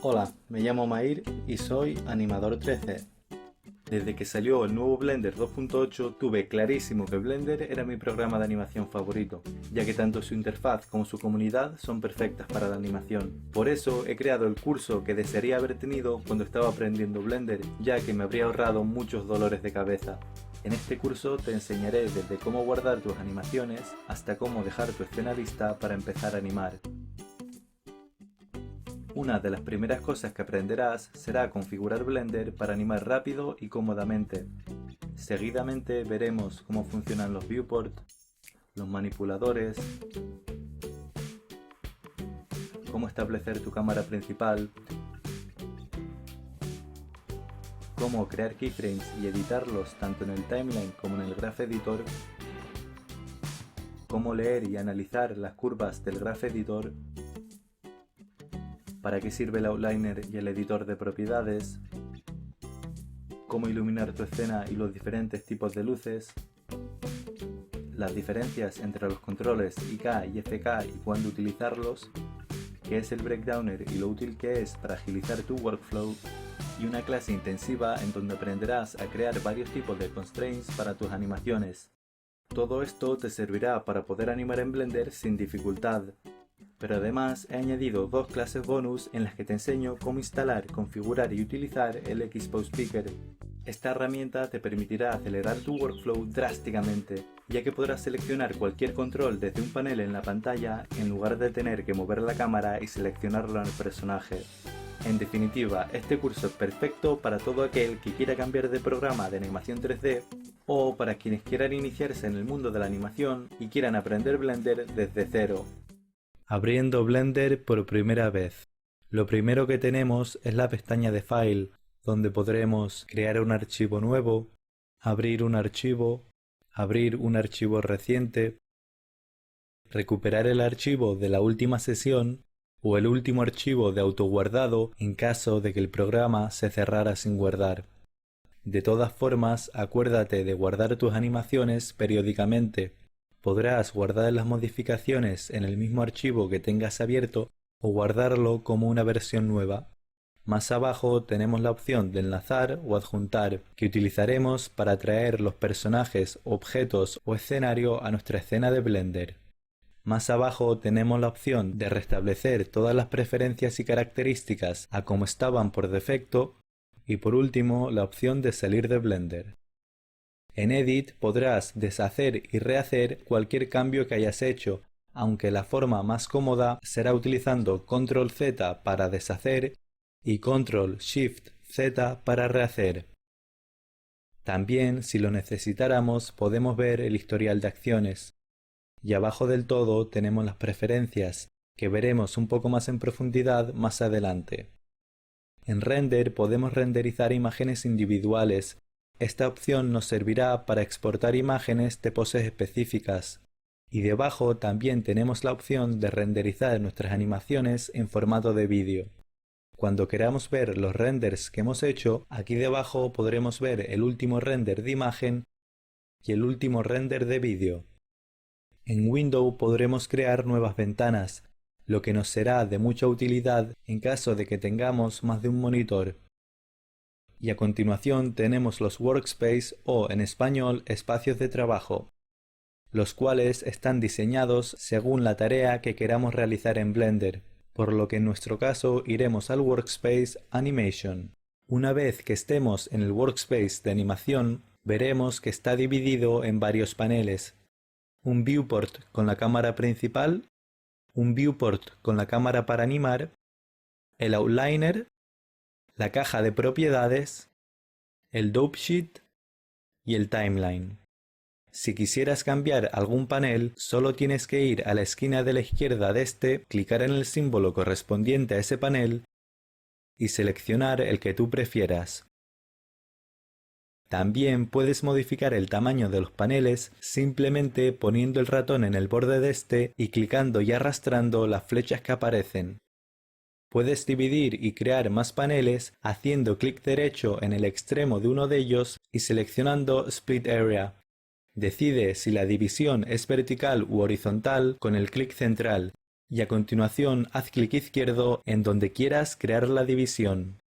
Hola, me llamo Mair y soy animador 3D. Desde que salió el nuevo Blender 2.8 tuve clarísimo que Blender era mi programa de animación favorito, ya que tanto su interfaz como su comunidad son perfectas para la animación. Por eso he creado el curso que desearía haber tenido cuando estaba aprendiendo Blender, ya que me habría ahorrado muchos dolores de cabeza. En este curso te enseñaré desde cómo guardar tus animaciones hasta cómo dejar tu escena lista para empezar a animar. Una de las primeras cosas que aprenderás será configurar Blender para animar rápido y cómodamente. Seguidamente veremos cómo funcionan los viewports, los manipuladores, cómo establecer tu cámara principal, cómo crear keyframes y editarlos tanto en el timeline como en el Graph Editor, cómo leer y analizar las curvas del Graph Editor, para qué sirve el outliner y el editor de propiedades, cómo iluminar tu escena y los diferentes tipos de luces, las diferencias entre los controles IK y FK y cuándo utilizarlos, qué es el breakdowner y lo útil que es para agilizar tu workflow, y una clase intensiva en donde aprenderás a crear varios tipos de constraints para tus animaciones. Todo esto te servirá para poder animar en Blender sin dificultad. Pero además he añadido dos clases bonus en las que te enseño cómo instalar, configurar y utilizar el Xpose Picker. Esta herramienta te permitirá acelerar tu workflow drásticamente, ya que podrás seleccionar cualquier control desde un panel en la pantalla en lugar de tener que mover la cámara y seleccionarlo en el personaje. En definitiva, este curso es perfecto para todo aquel que quiera cambiar de programa de animación 3D o para quienes quieran iniciarse en el mundo de la animación y quieran aprender Blender desde cero. Abriendo Blender por primera vez. Lo primero que tenemos es la pestaña de File, donde podremos crear un archivo nuevo, abrir un archivo reciente, recuperar el archivo de la última sesión o el último archivo de autoguardado en caso de que el programa se cerrara sin guardar. De todas formas, acuérdate de guardar tus animaciones periódicamente. Podrás guardar las modificaciones en el mismo archivo que tengas abierto o guardarlo como una versión nueva. Más abajo tenemos la opción de enlazar o adjuntar, que utilizaremos para traer los personajes, objetos o escenario a nuestra escena de Blender. Más abajo tenemos la opción de restablecer todas las preferencias y características a como estaban por defecto, y por último la opción de salir de Blender. En Edit podrás deshacer y rehacer cualquier cambio que hayas hecho, aunque la forma más cómoda será utilizando Control Z para deshacer y Control Shift Z para rehacer. También, si lo necesitáramos, podemos ver el historial de acciones. Y abajo del todo tenemos las preferencias, que veremos un poco más en profundidad más adelante. En Render podemos renderizar imágenes individuales. Esta opción nos servirá para exportar imágenes de poses específicas. Y debajo también tenemos la opción de renderizar nuestras animaciones en formato de vídeo. Cuando queramos ver los renders que hemos hecho, aquí debajo podremos ver el último render de imagen y el último render de vídeo. En Windows podremos crear nuevas ventanas, lo que nos será de mucha utilidad en caso de que tengamos más de un monitor. Y a continuación tenemos los workspace o en español espacios de trabajo, los cuales están diseñados según la tarea que queramos realizar en Blender, por lo que en nuestro caso iremos al workspace Animation. Una vez que estemos en el workspace de animación, veremos que está dividido en varios paneles. Un viewport con la cámara principal, un viewport con la cámara para animar, el outliner, la caja de propiedades, el dope sheet y el timeline. Si quisieras cambiar algún panel, solo tienes que ir a la esquina de la izquierda de este, clicar en el símbolo correspondiente a ese panel y seleccionar el que tú prefieras. También puedes modificar el tamaño de los paneles simplemente poniendo el ratón en el borde de este y clicando y arrastrando las flechas que aparecen. Puedes dividir y crear más paneles haciendo clic derecho en el extremo de uno de ellos y seleccionando Split Area. Decide si la división es vertical u horizontal con el clic central y a continuación haz clic izquierdo en donde quieras crear la división.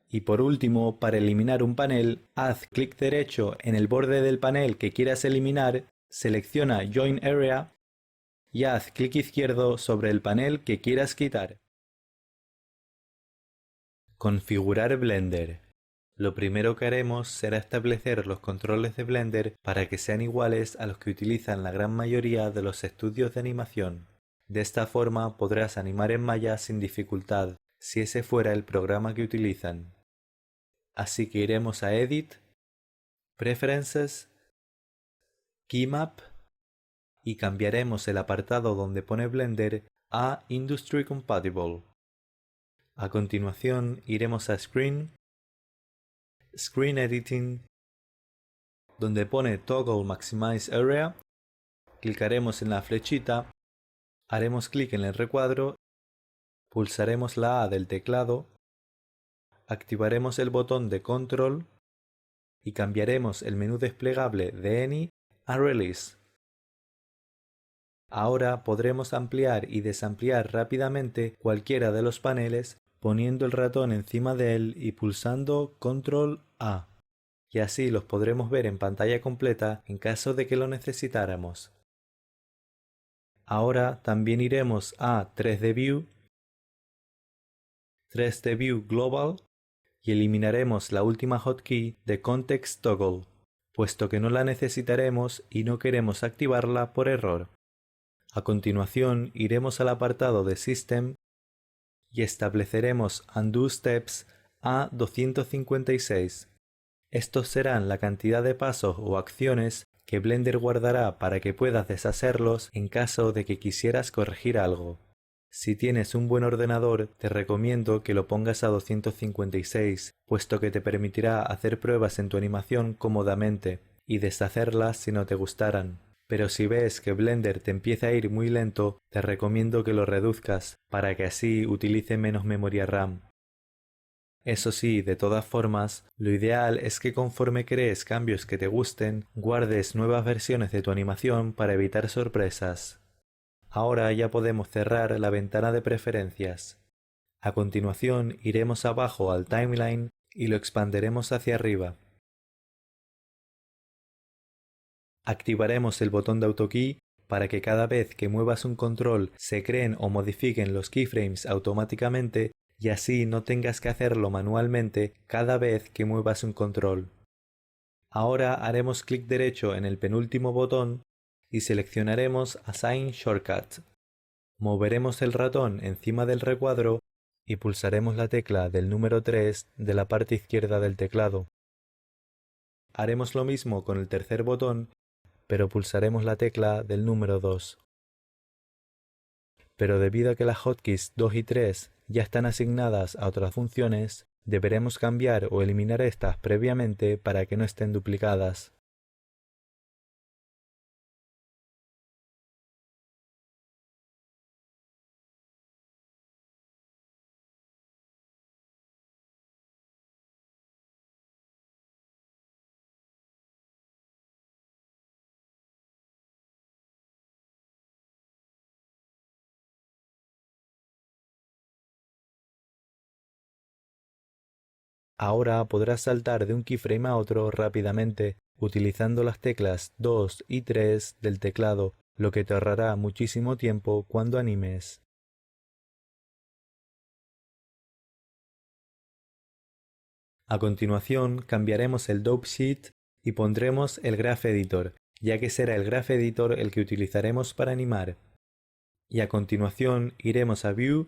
Y por último, para eliminar un panel, haz clic derecho en el borde del panel que quieras eliminar, selecciona Join Area y haz clic izquierdo sobre el panel que quieras quitar. Configurar Blender. Lo primero que haremos será establecer los controles de Blender para que sean iguales a los que utilizan la gran mayoría de los estudios de animación. De esta forma podrás animar en Maya sin dificultad, si ese fuera el programa que utilizan. Así que iremos a Edit, Preferences, Keymap y cambiaremos el apartado donde pone Blender a Industry Compatible. A continuación iremos a Screen, Screen Editing, donde pone Toggle Maximize Area, clicaremos en la flechita, haremos clic en el recuadro, pulsaremos la A del teclado, activaremos el botón de Control y cambiaremos el menú desplegable de Any a Release. Ahora podremos ampliar y desampliar rápidamente cualquiera de los paneles poniendo el ratón encima de él y pulsando Control A. Y así los podremos ver en pantalla completa en caso de que lo necesitáramos. Ahora también iremos a 3D View, 3D View Global y eliminaremos la última hotkey de Context Toggle, puesto que no la necesitaremos y no queremos activarla por error. A continuación iremos al apartado de System y estableceremos Undo Steps a 256. Estos serán la cantidad de pasos o acciones que Blender guardará para que puedas deshacerlos en caso de que quisieras corregir algo. Si tienes un buen ordenador, te recomiendo que lo pongas a 256, puesto que te permitirá hacer pruebas en tu animación cómodamente y deshacerlas si no te gustaran. Pero si ves que Blender te empieza a ir muy lento, te recomiendo que lo reduzcas para que así utilice menos memoria RAM. Eso sí, de todas formas, lo ideal es que conforme crees cambios que te gusten, guardes nuevas versiones de tu animación para evitar sorpresas. Ahora ya podemos cerrar la ventana de preferencias. A continuación iremos abajo al Timeline y lo expanderemos hacia arriba. Activaremos el botón de AutoKey para que cada vez que muevas un control se creen o modifiquen los keyframes automáticamente y así no tengas que hacerlo manualmente cada vez que muevas un control. Ahora haremos clic derecho en el penúltimo botón y seleccionaremos Assign Shortcut. Moveremos el ratón encima del recuadro y pulsaremos la tecla del número 3 de la parte izquierda del teclado. Haremos lo mismo con el tercer botón, pero pulsaremos la tecla del número 2. Pero debido a que las hotkeys 2 y 3 ya están asignadas a otras funciones, deberemos cambiar o eliminar estas previamente para que no estén duplicadas. Ahora podrás saltar de un keyframe a otro rápidamente utilizando las teclas 2 y 3 del teclado, lo que te ahorrará muchísimo tiempo cuando animes. A continuación cambiaremos el Dope Sheet y pondremos el Graph Editor, ya que será el Graph Editor el que utilizaremos para animar. Y a continuación iremos a View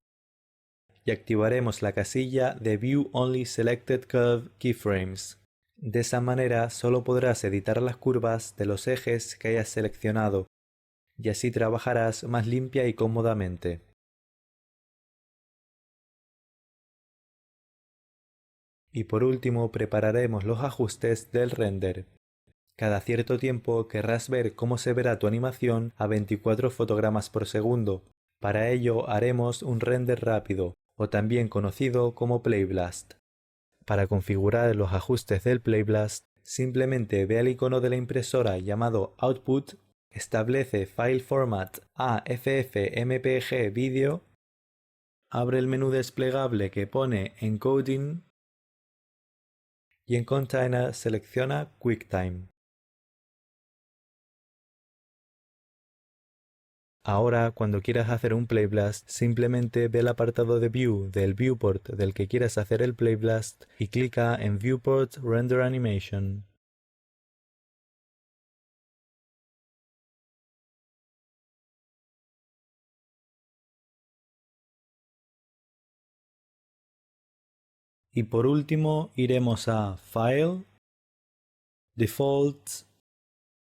y activaremos la casilla de View Only Selected Curve Keyframes. De esa manera solo podrás editar las curvas de los ejes que hayas seleccionado, y así trabajarás más limpia y cómodamente. Y por último prepararemos los ajustes del render. Cada cierto tiempo querrás ver cómo se verá tu animación a 24 fotogramas por segundo. Para ello haremos un render rápido, o también conocido como Playblast. Para configurar los ajustes del Playblast, simplemente ve al icono de la impresora llamado Output establece File Format AFF-MPG Video, abre el menú desplegable que pone Encoding y en Container selecciona QuickTime. Ahora, cuando quieras hacer un Playblast, simplemente ve el apartado de View del viewport del que quieras hacer el Playblast y clica en Viewport Render Animation. Y por último iremos a File, Defaults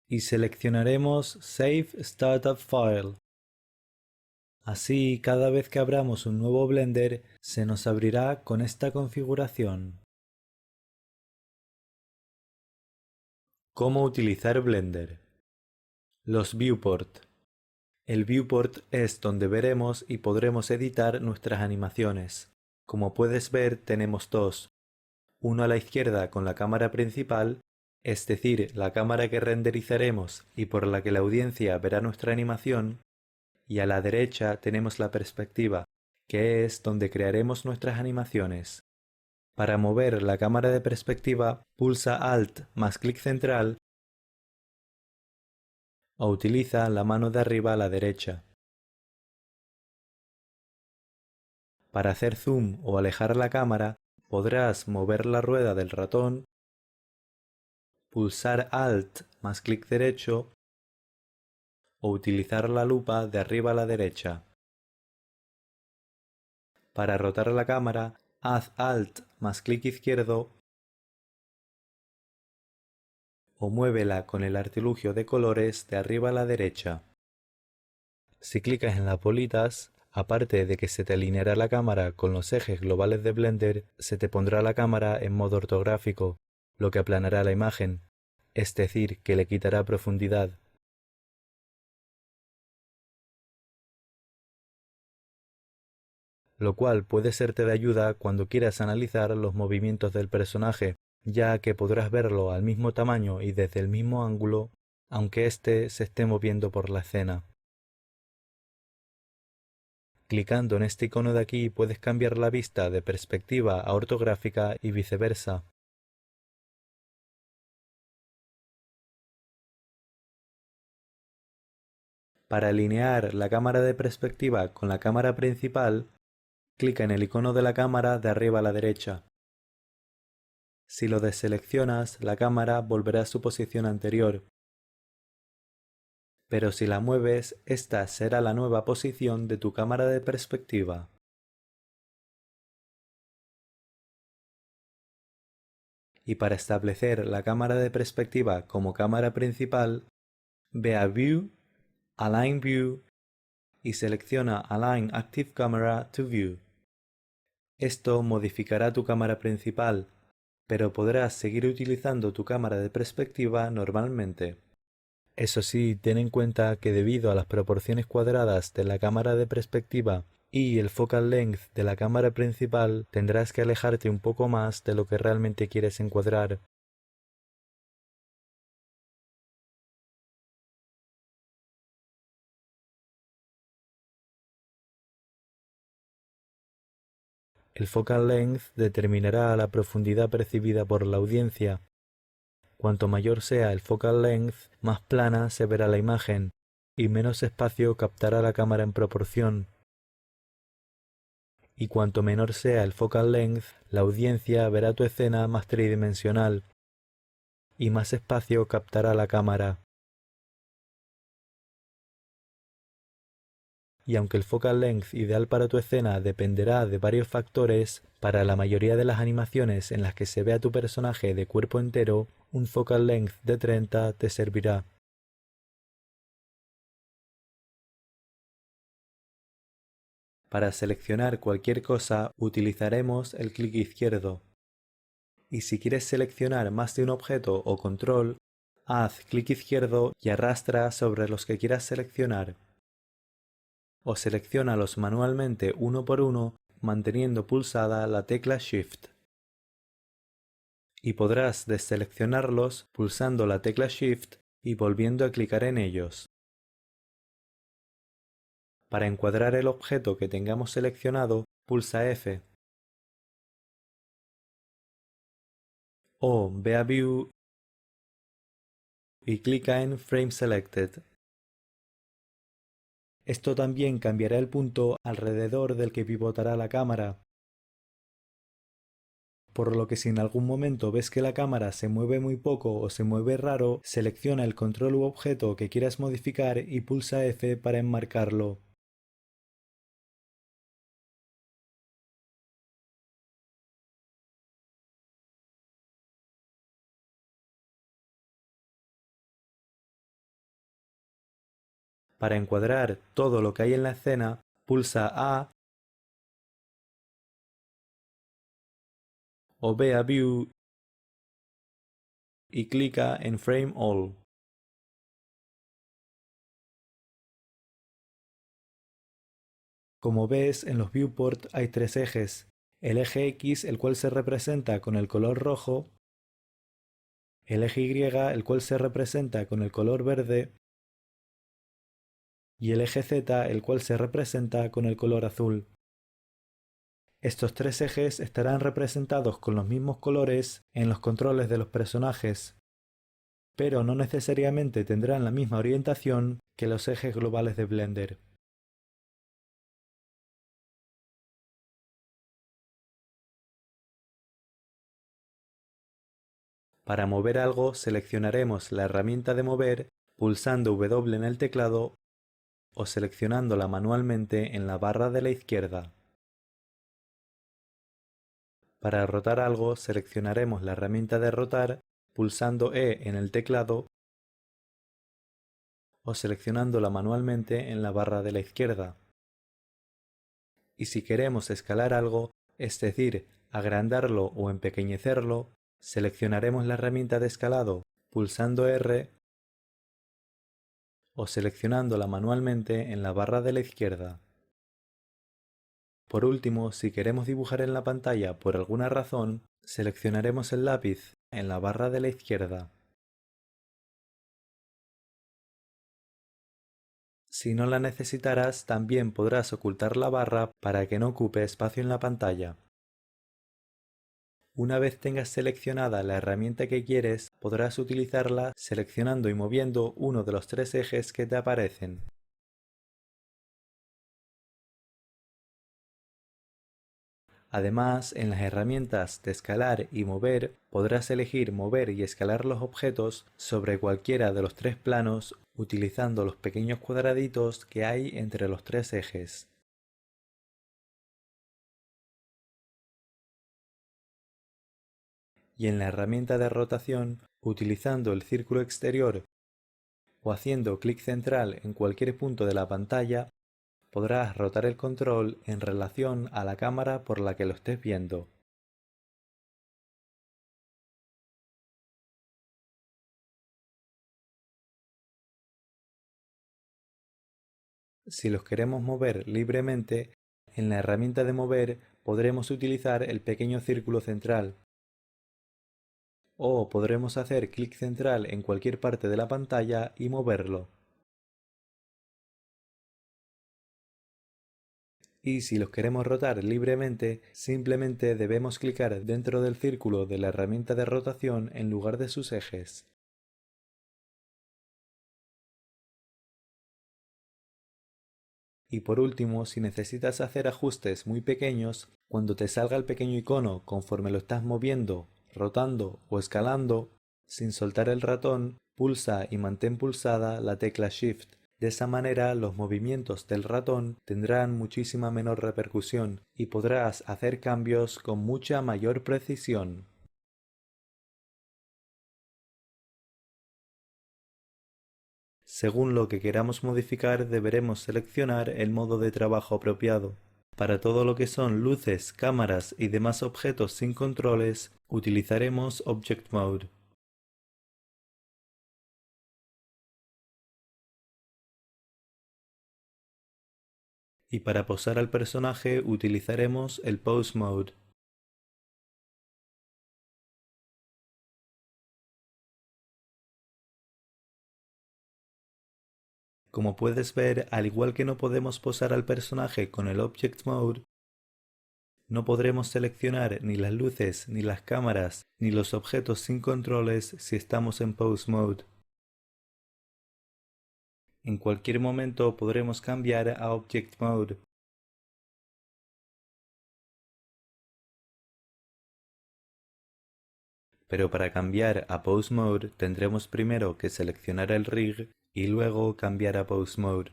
y seleccionaremos Save Startup File. Así, cada vez que abramos un nuevo Blender, se nos abrirá con esta configuración. ¿Cómo utilizar Blender? Los Viewport. El viewport es donde veremos y podremos editar nuestras animaciones. Como puedes ver, tenemos dos. Uno a la izquierda con la cámara principal, es decir, la cámara que renderizaremos y por la que la audiencia verá nuestra animación, y a la derecha tenemos la perspectiva, que es donde crearemos nuestras animaciones. Para mover la cámara de perspectiva, pulsa Alt más clic central o utiliza la mano de arriba a la derecha. Para hacer zoom o alejar la cámara, podrás mover la rueda del ratón, pulsar Alt más clic derecho o utilizar la lupa de arriba a la derecha. Para rotar la cámara, haz Alt más clic izquierdo o muévela con el artilugio de colores de arriba a la derecha. Si clicas en las bolitas, aparte de que se te alineará la cámara con los ejes globales de Blender, se te pondrá la cámara en modo ortográfico, lo que aplanará la imagen, es decir, que le quitará profundidad. Lo cual puede serte de ayuda cuando quieras analizar los movimientos del personaje, ya que podrás verlo al mismo tamaño y desde el mismo ángulo, aunque éste se esté moviendo por la escena. Clicando en este icono de aquí puedes cambiar la vista de perspectiva a ortográfica y viceversa. Para alinear la cámara de perspectiva con la cámara principal, clica en el icono de la cámara de arriba a la derecha. Si lo deseleccionas, la cámara volverá a su posición anterior. Pero si la mueves, esta será la nueva posición de tu cámara de perspectiva. Y para establecer la cámara de perspectiva como cámara principal, ve a View, Align View y selecciona Align Active Camera to View. Esto modificará tu cámara principal, pero podrás seguir utilizando tu cámara de perspectiva normalmente. Eso sí, ten en cuenta que debido a las proporciones cuadradas de la cámara de perspectiva y el focal length de la cámara principal, tendrás que alejarte un poco más de lo que realmente quieres encuadrar. El focal length determinará la profundidad percibida por la audiencia. Cuanto mayor sea el focal length, más plana se verá la imagen y menos espacio captará la cámara en proporción. Y cuanto menor sea el focal length, la audiencia verá tu escena más tridimensional y más espacio captará la cámara. Y aunque el focal length ideal para tu escena dependerá de varios factores, para la mayoría de las animaciones en las que se vea tu personaje de cuerpo entero, un focal length de 30 te servirá. Para seleccionar cualquier cosa utilizaremos el clic izquierdo. Y si quieres seleccionar más de un objeto o control, haz clic izquierdo y arrastra sobre los que quieras seleccionar. O selecciónalos manualmente uno por uno manteniendo pulsada la tecla Shift. Y podrás deseleccionarlos pulsando la tecla Shift y volviendo a clicar en ellos. Para encuadrar el objeto que tengamos seleccionado, pulsa F. O ve a View y clica en Frame Selected. Esto también cambiará el punto alrededor del que pivotará la cámara, por lo que si en algún momento ves que la cámara se mueve muy poco o se mueve raro, selecciona el control u objeto que quieras modificar y pulsa F para enmarcarlo. Para encuadrar todo lo que hay en la escena, pulsa A o ve a View y clica en Frame All. Como ves, en los viewport hay tres ejes: el eje X, el cual se representa con el color rojo, el eje Y, el cual se representa con el color verde, y el eje Z, el cual se representa con el color azul. Estos tres ejes estarán representados con los mismos colores en los controles de los personajes, pero no necesariamente tendrán la misma orientación que los ejes globales de Blender. Para mover algo, seleccionaremos la herramienta de mover pulsando W en el teclado o seleccionándola manualmente en la barra de la izquierda. Para rotar algo, seleccionaremos la herramienta de rotar pulsando E en el teclado o seleccionándola manualmente en la barra de la izquierda. Y si queremos escalar algo, es decir, agrandarlo o empequeñecerlo, seleccionaremos la herramienta de escalado pulsando R o seleccionándola manualmente en la barra de la izquierda. Por último, si queremos dibujar en la pantalla por alguna razón, seleccionaremos el lápiz en la barra de la izquierda. Si no la necesitarás, también podrás ocultar la barra para que no ocupe espacio en la pantalla. Una vez tengas seleccionada la herramienta que quieres, podrás utilizarla seleccionando y moviendo uno de los tres ejes que te aparecen. Además, en las herramientas de escalar y mover podrás elegir mover y escalar los objetos sobre cualquiera de los tres planos utilizando los pequeños cuadraditos que hay entre los tres ejes. Y en la herramienta de rotación, utilizando el círculo exterior o haciendo clic central en cualquier punto de la pantalla, podrás rotar el control en relación a la cámara por la que lo estés viendo. Si los queremos mover libremente, en la herramienta de mover podremos utilizar el pequeño círculo central, o podremos hacer clic central en cualquier parte de la pantalla y moverlo. Y si los queremos rotar libremente, simplemente debemos clicar dentro del círculo de la herramienta de rotación en lugar de sus ejes. Y por último, si necesitas hacer ajustes muy pequeños, cuando te salga el pequeño icono conforme lo estás moviendo, rotando o escalando, sin soltar el ratón, pulsa y mantén pulsada la tecla Shift. De esa manera los movimientos del ratón tendrán muchísima menor repercusión y podrás hacer cambios con mucha mayor precisión. Según lo que queramos modificar, deberemos seleccionar el modo de trabajo apropiado. Para todo lo que son luces, cámaras y demás objetos sin controles, utilizaremos Object Mode. Y para posar al personaje utilizaremos el Pose Mode. Como puedes ver, al igual que no podemos posar al personaje con el Object Mode, no podremos seleccionar ni las luces, ni las cámaras, ni los objetos sin controles si estamos en Pose Mode. En cualquier momento podremos cambiar a Object Mode. Pero para cambiar a Pose Mode tendremos primero que seleccionar el rig y luego cambiar a Pose Mode.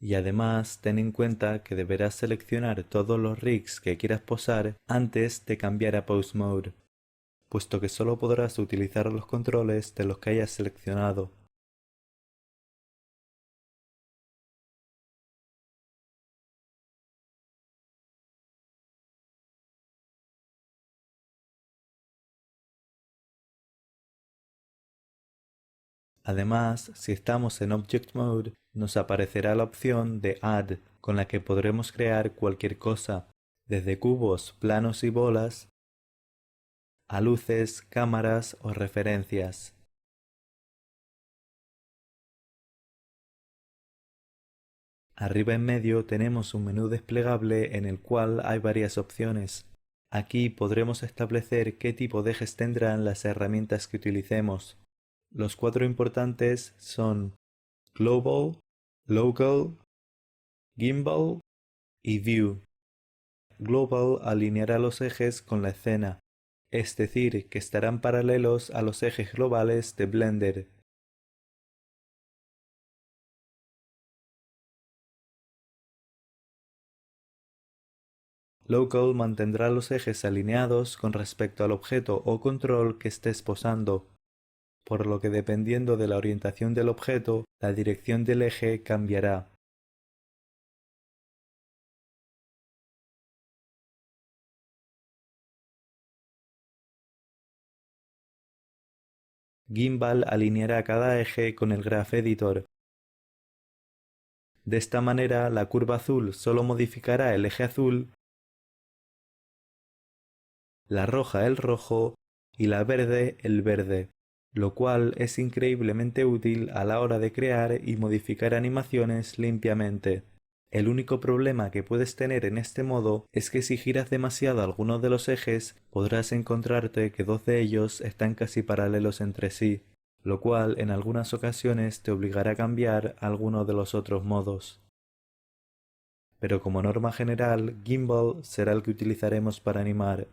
Y además ten en cuenta que deberás seleccionar todos los rigs que quieras posar antes de cambiar a Pose Mode, puesto que solo podrás utilizar los controles de los que hayas seleccionado. Además, si estamos en Object Mode, nos aparecerá la opción de Add, con la que podremos crear cualquier cosa, desde cubos, planos y bolas, a luces, cámaras o referencias. Arriba en medio tenemos un menú desplegable en el cual hay varias opciones. Aquí podremos establecer qué tipo de ejes tendrán las herramientas que utilicemos. Los 4 importantes son Global, Local, Gimbal y View. Global alineará los ejes con la escena, es decir, que estarán paralelos a los ejes globales de Blender. Local mantendrá los ejes alineados con respecto al objeto o control que estés posando, por lo que dependiendo de la orientación del objeto, la dirección del eje cambiará. Gimbal alineará cada eje con el Graph Editor. De esta manera, la curva azul solo modificará el eje azul, la roja el rojo y la verde el verde, lo cual es increíblemente útil a la hora de crear y modificar animaciones limpiamente. El único problema que puedes tener en este modo es que si giras demasiado algunos de los ejes, podrás encontrarte que 2 de ellos están casi paralelos entre sí, lo cual en algunas ocasiones te obligará a cambiar alguno de los otros modos. Pero como norma general, Gimbal será el que utilizaremos para animar.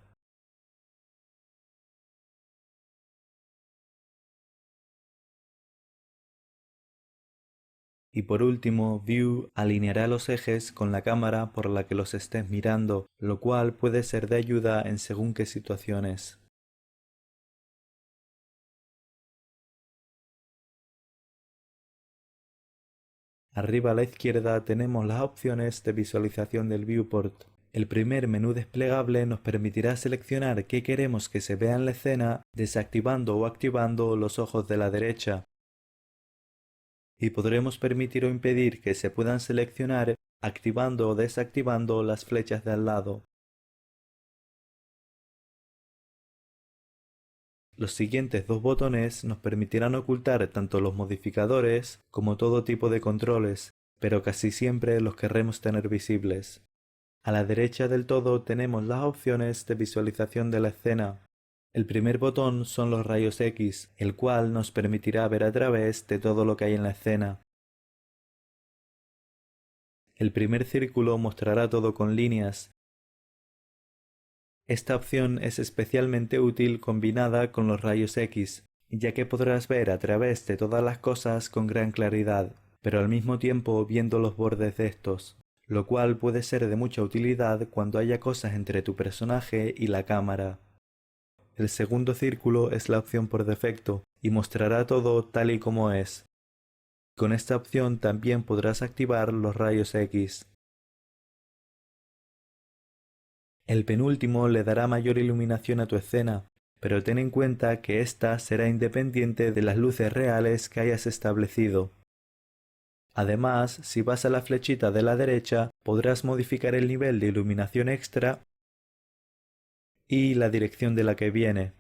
Y por último, View alineará los ejes con la cámara por la que los estés mirando, lo cual puede ser de ayuda en según qué situaciones. Arriba a la izquierda tenemos las opciones de visualización del viewport. El primer menú desplegable nos permitirá seleccionar qué queremos que se vea en la escena desactivando o activando los ojos de la derecha. Y podremos permitir o impedir que se puedan seleccionar activando o desactivando las flechas de al lado. Los siguientes 2 botones nos permitirán ocultar tanto los modificadores como todo tipo de controles, pero casi siempre los querremos tener visibles. A la derecha del todo tenemos las opciones de visualización de la escena. El primer botón son los rayos X, el cual nos permitirá ver a través de todo lo que hay en la escena. El primer círculo mostrará todo con líneas. Esta opción es especialmente útil combinada con los rayos X, ya que podrás ver a través de todas las cosas con gran claridad, pero al mismo tiempo viendo los bordes de estos, lo cual puede ser de mucha utilidad cuando haya cosas entre tu personaje y la cámara. El segundo círculo es la opción por defecto y mostrará todo tal y como es. Con esta opción también podrás activar los rayos X. El penúltimo le dará mayor iluminación a tu escena, pero ten en cuenta que ésta será independiente de las luces reales que hayas establecido. Además, si vas a la flechita de la derecha, podrás modificar el nivel de iluminación extra y la dirección de la que viene.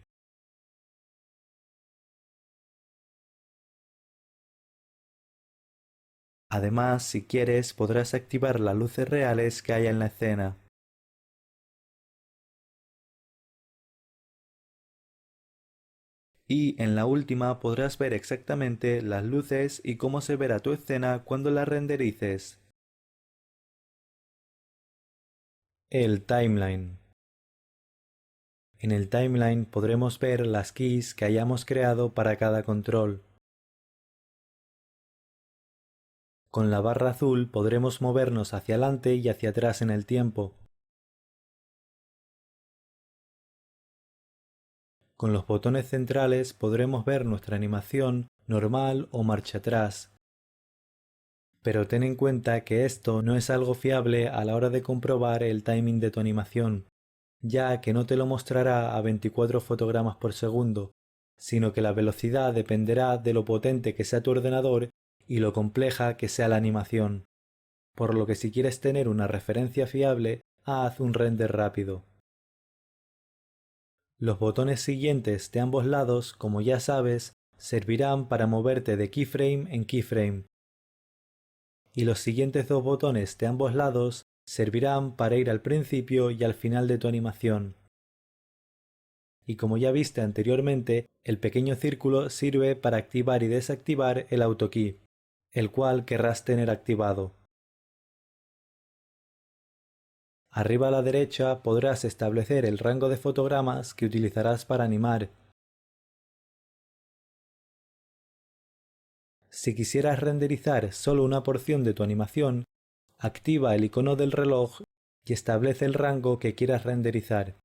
Además, si quieres, podrás activar las luces reales que haya en la escena. Y en la última podrás ver exactamente las luces y cómo se verá tu escena cuando la renderices. El timeline. En el timeline podremos ver las keys que hayamos creado para cada control. Con la barra azul podremos movernos hacia adelante y hacia atrás en el tiempo. Con los botones centrales podremos ver nuestra animación normal o marcha atrás. Pero ten en cuenta que esto no es algo fiable a la hora de comprobar el timing de tu animación, ya que no te lo mostrará a 24 fotogramas por segundo, sino que la velocidad dependerá de lo potente que sea tu ordenador y lo compleja que sea la animación, por lo que si quieres tener una referencia fiable, haz un render rápido. Los botones siguientes de ambos lados, como ya sabes, servirán para moverte de keyframe en keyframe, y los siguientes dos botones de ambos lados servirán para ir al principio y al final de tu animación. Y como ya viste anteriormente, el pequeño círculo sirve para activar y desactivar el autokey, el cual querrás tener activado. Arriba a la derecha podrás establecer el rango de fotogramas que utilizarás para animar. Si quisieras renderizar solo una porción de tu animación, activa el icono del reloj y establece el rango que quieras renderizar.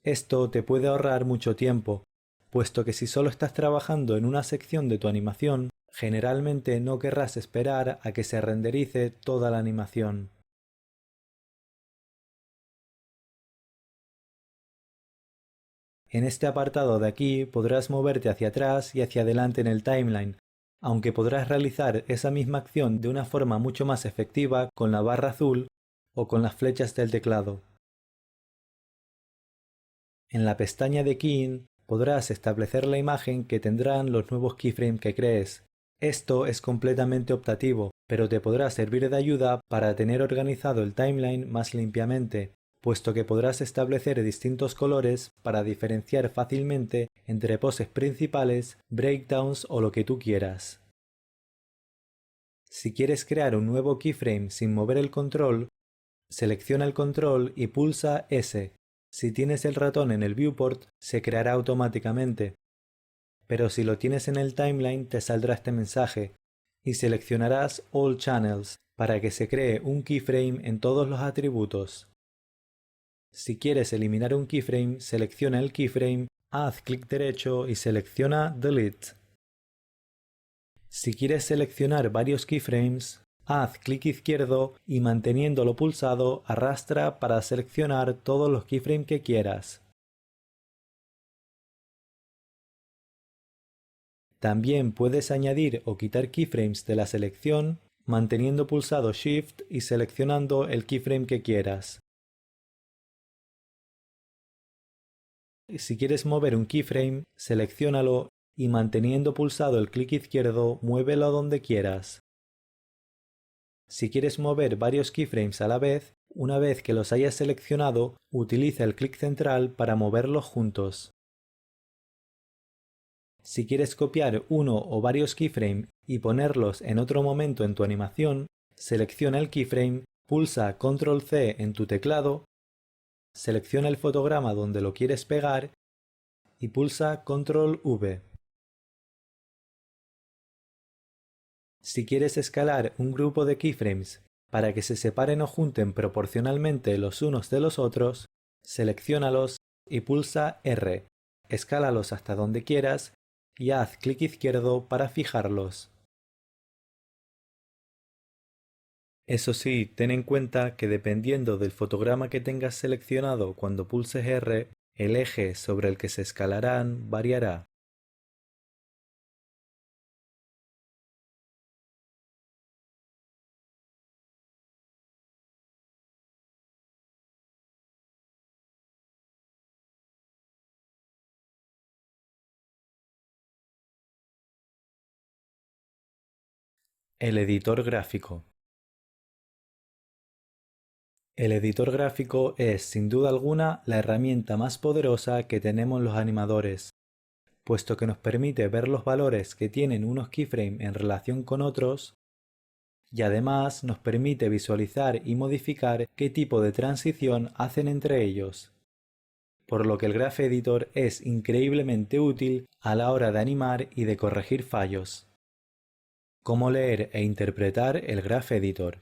Esto te puede ahorrar mucho tiempo, puesto que si solo estás trabajando en una sección de tu animación, generalmente no querrás esperar a que se renderice toda la animación. En este apartado de aquí podrás moverte hacia atrás y hacia adelante en el timeline, aunque podrás realizar esa misma acción de una forma mucho más efectiva con la barra azul o con las flechas del teclado. En la pestaña de Keying podrás establecer la imagen que tendrán los nuevos keyframes que crees. Esto es completamente optativo, pero te podrá servir de ayuda para tener organizado el timeline más limpiamente, puesto que podrás establecer distintos colores para diferenciar fácilmente entre poses principales, breakdowns o lo que tú quieras. Si quieres crear un nuevo keyframe sin mover el control, selecciona el control y pulsa S. Si tienes el ratón en el viewport, se creará automáticamente. Pero si lo tienes en el timeline, te saldrá este mensaje y seleccionarás All Channels para que se cree un keyframe en todos los atributos. Si quieres eliminar un keyframe, selecciona el keyframe, haz clic derecho y selecciona Delete. Si quieres seleccionar varios keyframes, haz clic izquierdo y manteniéndolo pulsado arrastra para seleccionar todos los keyframes que quieras. También puedes añadir o quitar keyframes de la selección manteniendo pulsado Shift y seleccionando el keyframe que quieras. Si quieres mover un keyframe, selecciónalo y manteniendo pulsado el clic izquierdo, muévelo donde quieras. Si quieres mover varios keyframes a la vez, una vez que los hayas seleccionado, utiliza el clic central para moverlos juntos. Si quieres copiar uno o varios keyframes y ponerlos en otro momento en tu animación, selecciona el keyframe, pulsa Control C en tu teclado, selecciona el fotograma donde lo quieres pegar y pulsa Control V. Si quieres escalar un grupo de keyframes para que se separen o junten proporcionalmente los unos de los otros, selecciónalos y pulsa R. Escálalos hasta donde quieras y haz clic izquierdo para fijarlos. Eso sí, ten en cuenta que dependiendo del fotograma que tengas seleccionado cuando pulses R, el eje sobre el que se escalarán variará. El editor gráfico. El editor gráfico es, sin duda alguna, la herramienta más poderosa que tenemos los animadores, puesto que nos permite ver los valores que tienen unos keyframes en relación con otros, y además nos permite visualizar y modificar qué tipo de transición hacen entre ellos, por lo que el Graph Editor es increíblemente útil a la hora de animar y de corregir fallos. Cómo leer e interpretar el Graph Editor.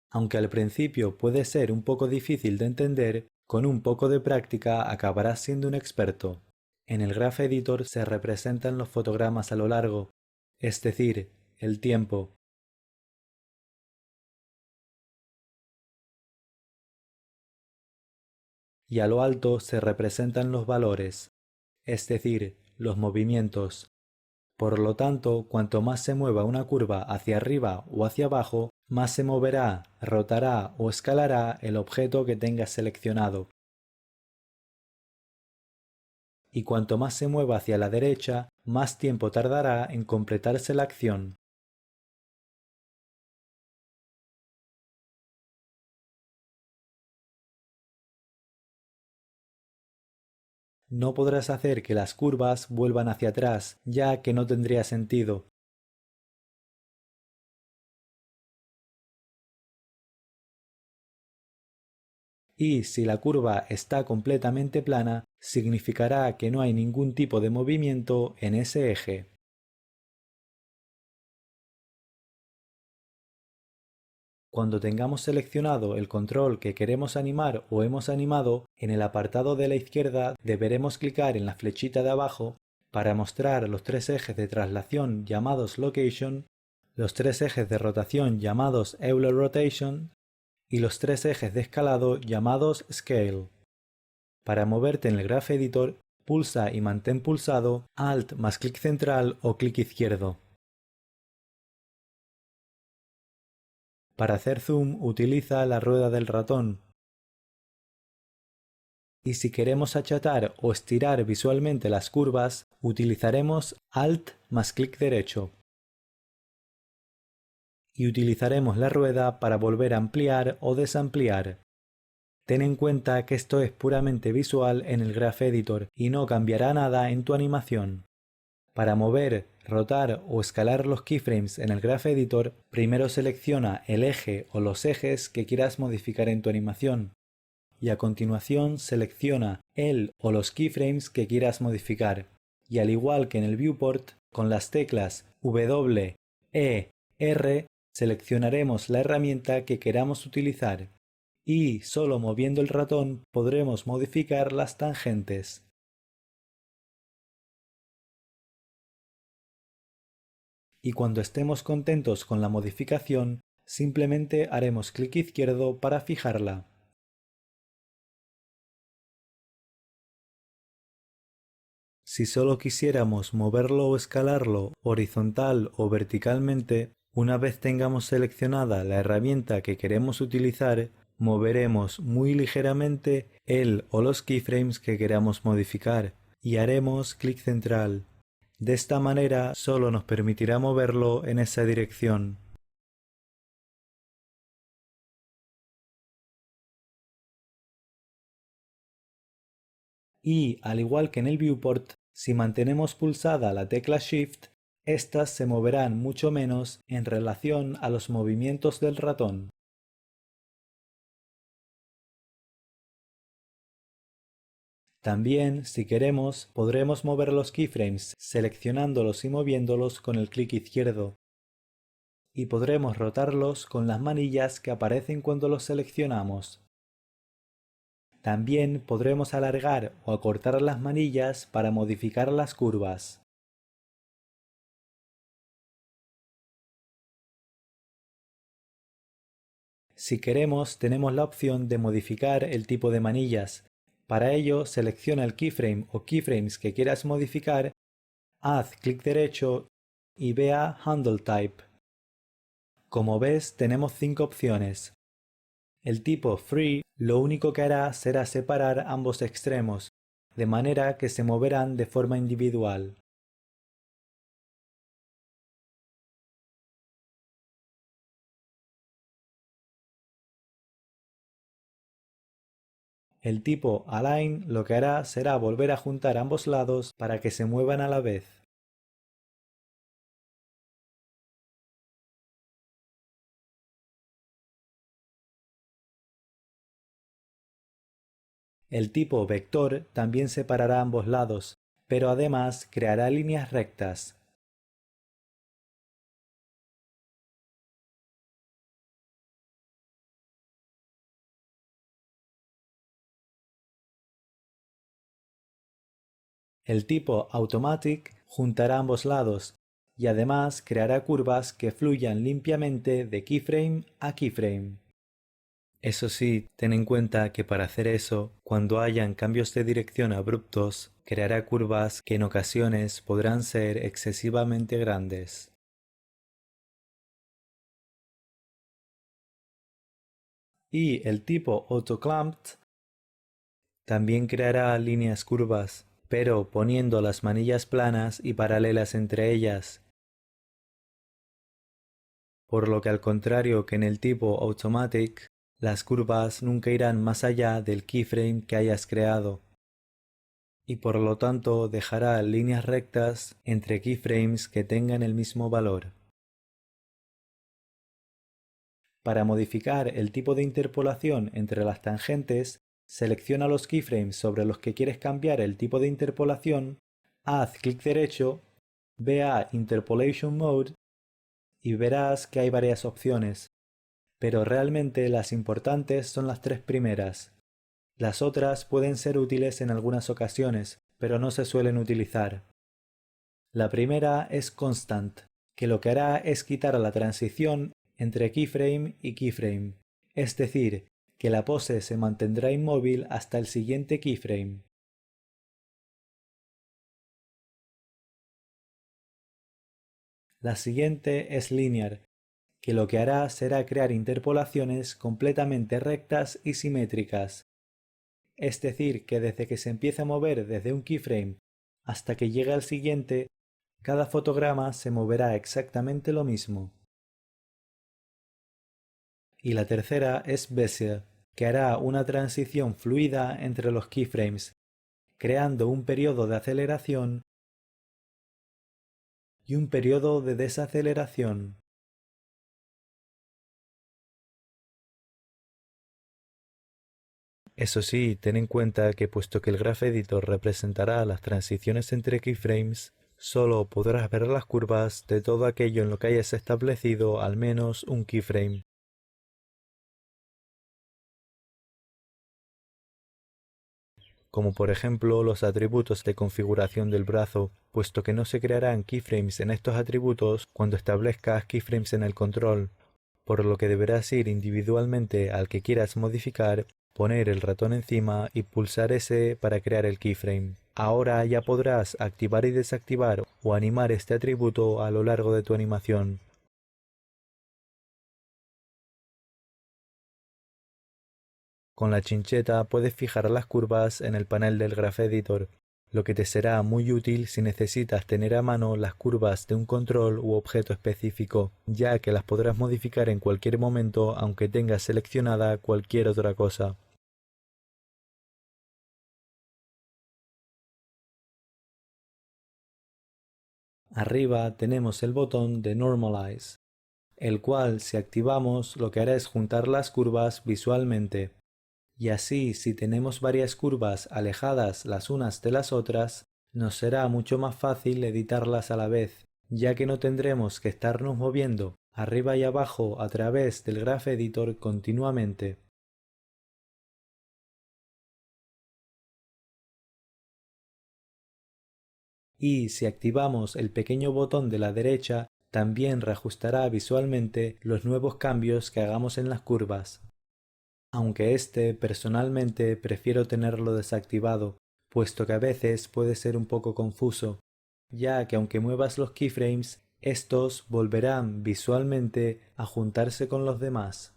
Aunque al principio puede ser un poco difícil de entender, con un poco de práctica acabarás siendo un experto. En el Graph Editor se representan los fotogramas a lo largo, es decir, el tiempo. Y a lo alto se representan los valores, es decir, los movimientos. Por lo tanto, cuanto más se mueva una curva hacia arriba o hacia abajo, más se moverá, rotará o escalará el objeto que tengas seleccionado. Y cuanto más se mueva hacia la derecha, más tiempo tardará en completarse la acción. No podrás hacer que las curvas vuelvan hacia atrás, ya que no tendría sentido. Y si la curva está completamente plana, significará que no hay ningún tipo de movimiento en ese eje. Cuando tengamos seleccionado el control que queremos animar o hemos animado, en el apartado de la izquierda deberemos clicar en la flechita de abajo para mostrar los tres ejes de traslación llamados Location, los tres ejes de rotación llamados Euler Rotation y los tres ejes de escalado llamados Scale. Para moverte en el Graph Editor, pulsa y mantén pulsado Alt más clic central o clic izquierdo. Para hacer zoom utiliza la rueda del ratón. Y si queremos achatar o estirar visualmente las curvas, utilizaremos Alt más clic derecho. Y utilizaremos la rueda para volver a ampliar o desampliar. Ten en cuenta que esto es puramente visual en el Graph Editor y no cambiará nada en tu animación. Para mover, rotar o escalar los keyframes en el Graph Editor, primero selecciona el eje o los ejes que quieras modificar en tu animación, y a continuación selecciona el o los keyframes que quieras modificar, y al igual que en el viewport, con las teclas W, E, R seleccionaremos la herramienta que queramos utilizar, y solo moviendo el ratón podremos modificar las tangentes. Y cuando estemos contentos con la modificación, simplemente haremos clic izquierdo para fijarla. Si solo quisiéramos moverlo o escalarlo horizontal o verticalmente, una vez tengamos seleccionada la herramienta que queremos utilizar, moveremos muy ligeramente el o los keyframes que queramos modificar y haremos clic central. De esta manera solo nos permitirá moverlo en esa dirección. Y, al igual que en el viewport, si mantenemos pulsada la tecla Shift, estas se moverán mucho menos en relación a los movimientos del ratón. También, si queremos, podremos mover los keyframes seleccionándolos y moviéndolos con el clic izquierdo. Y podremos rotarlos con las manillas que aparecen cuando los seleccionamos. También podremos alargar o acortar las manillas para modificar las curvas. Si queremos, tenemos la opción de modificar el tipo de manillas. Para ello, selecciona el keyframe o keyframes que quieras modificar, haz clic derecho y ve a Handle Type. Como ves, tenemos 5 opciones. El tipo Free lo único que hará será separar ambos extremos, de manera que se moverán de forma individual. El tipo Align lo que hará será volver a juntar ambos lados para que se muevan a la vez. El tipo Vector también separará ambos lados, pero además creará líneas rectas. El tipo Automatic juntará ambos lados y además creará curvas que fluyan limpiamente de keyframe a keyframe. Eso sí, ten en cuenta que para hacer eso, cuando hayan cambios de dirección abruptos, creará curvas que en ocasiones podrán ser excesivamente grandes. Y el tipo AutoClamped también creará líneas curvas, pero poniendo las manillas planas y paralelas entre ellas, por lo que al contrario que en el tipo Automatic, las curvas nunca irán más allá del keyframe que hayas creado, y por lo tanto dejará líneas rectas entre keyframes que tengan el mismo valor. Para modificar el tipo de interpolación entre las tangentes, selecciona los keyframes sobre los que quieres cambiar el tipo de interpolación, haz clic derecho, ve a Interpolation Mode y verás que hay varias opciones, pero realmente las importantes son las tres primeras. Las otras pueden ser útiles en algunas ocasiones, pero no se suelen utilizar. La primera es Constant, que lo que hará es quitar la transición entre keyframe y keyframe, es decir, que la pose se mantendrá inmóvil hasta el siguiente keyframe. La siguiente es Linear, que lo que hará será crear interpolaciones completamente rectas y simétricas, es decir, que desde que se empiece a mover desde un keyframe hasta que llegue al siguiente, cada fotograma se moverá exactamente lo mismo. Y la tercera es Bezier, que hará una transición fluida entre los keyframes, creando un periodo de aceleración y un periodo de desaceleración. Eso sí, ten en cuenta que puesto que el Graph Editor representará las transiciones entre keyframes, solo podrás ver las curvas de todo aquello en lo que hayas establecido al menos un keyframe. Como por ejemplo los atributos de configuración del brazo, puesto que no se crearán keyframes en estos atributos cuando establezcas keyframes en el control, por lo que deberás ir individualmente al que quieras modificar, poner el ratón encima y pulsar S para crear el keyframe. Ahora ya podrás activar y desactivar o animar este atributo a lo largo de tu animación. Con la chincheta puedes fijar las curvas en el panel del Graph Editor, lo que te será muy útil si necesitas tener a mano las curvas de un control u objeto específico, ya que las podrás modificar en cualquier momento aunque tengas seleccionada cualquier otra cosa. Arriba tenemos el botón de Normalize, el cual si activamos lo que hará es juntar las curvas visualmente. Y así, si tenemos varias curvas alejadas las unas de las otras, nos será mucho más fácil editarlas a la vez, ya que no tendremos que estarnos moviendo arriba y abajo a través del Graph Editor continuamente. Y si activamos el pequeño botón de la derecha, también reajustará visualmente los nuevos cambios que hagamos en las curvas. Aunque personalmente prefiero tenerlo desactivado, puesto que a veces puede ser un poco confuso, ya que aunque muevas los keyframes, estos volverán visualmente a juntarse con los demás.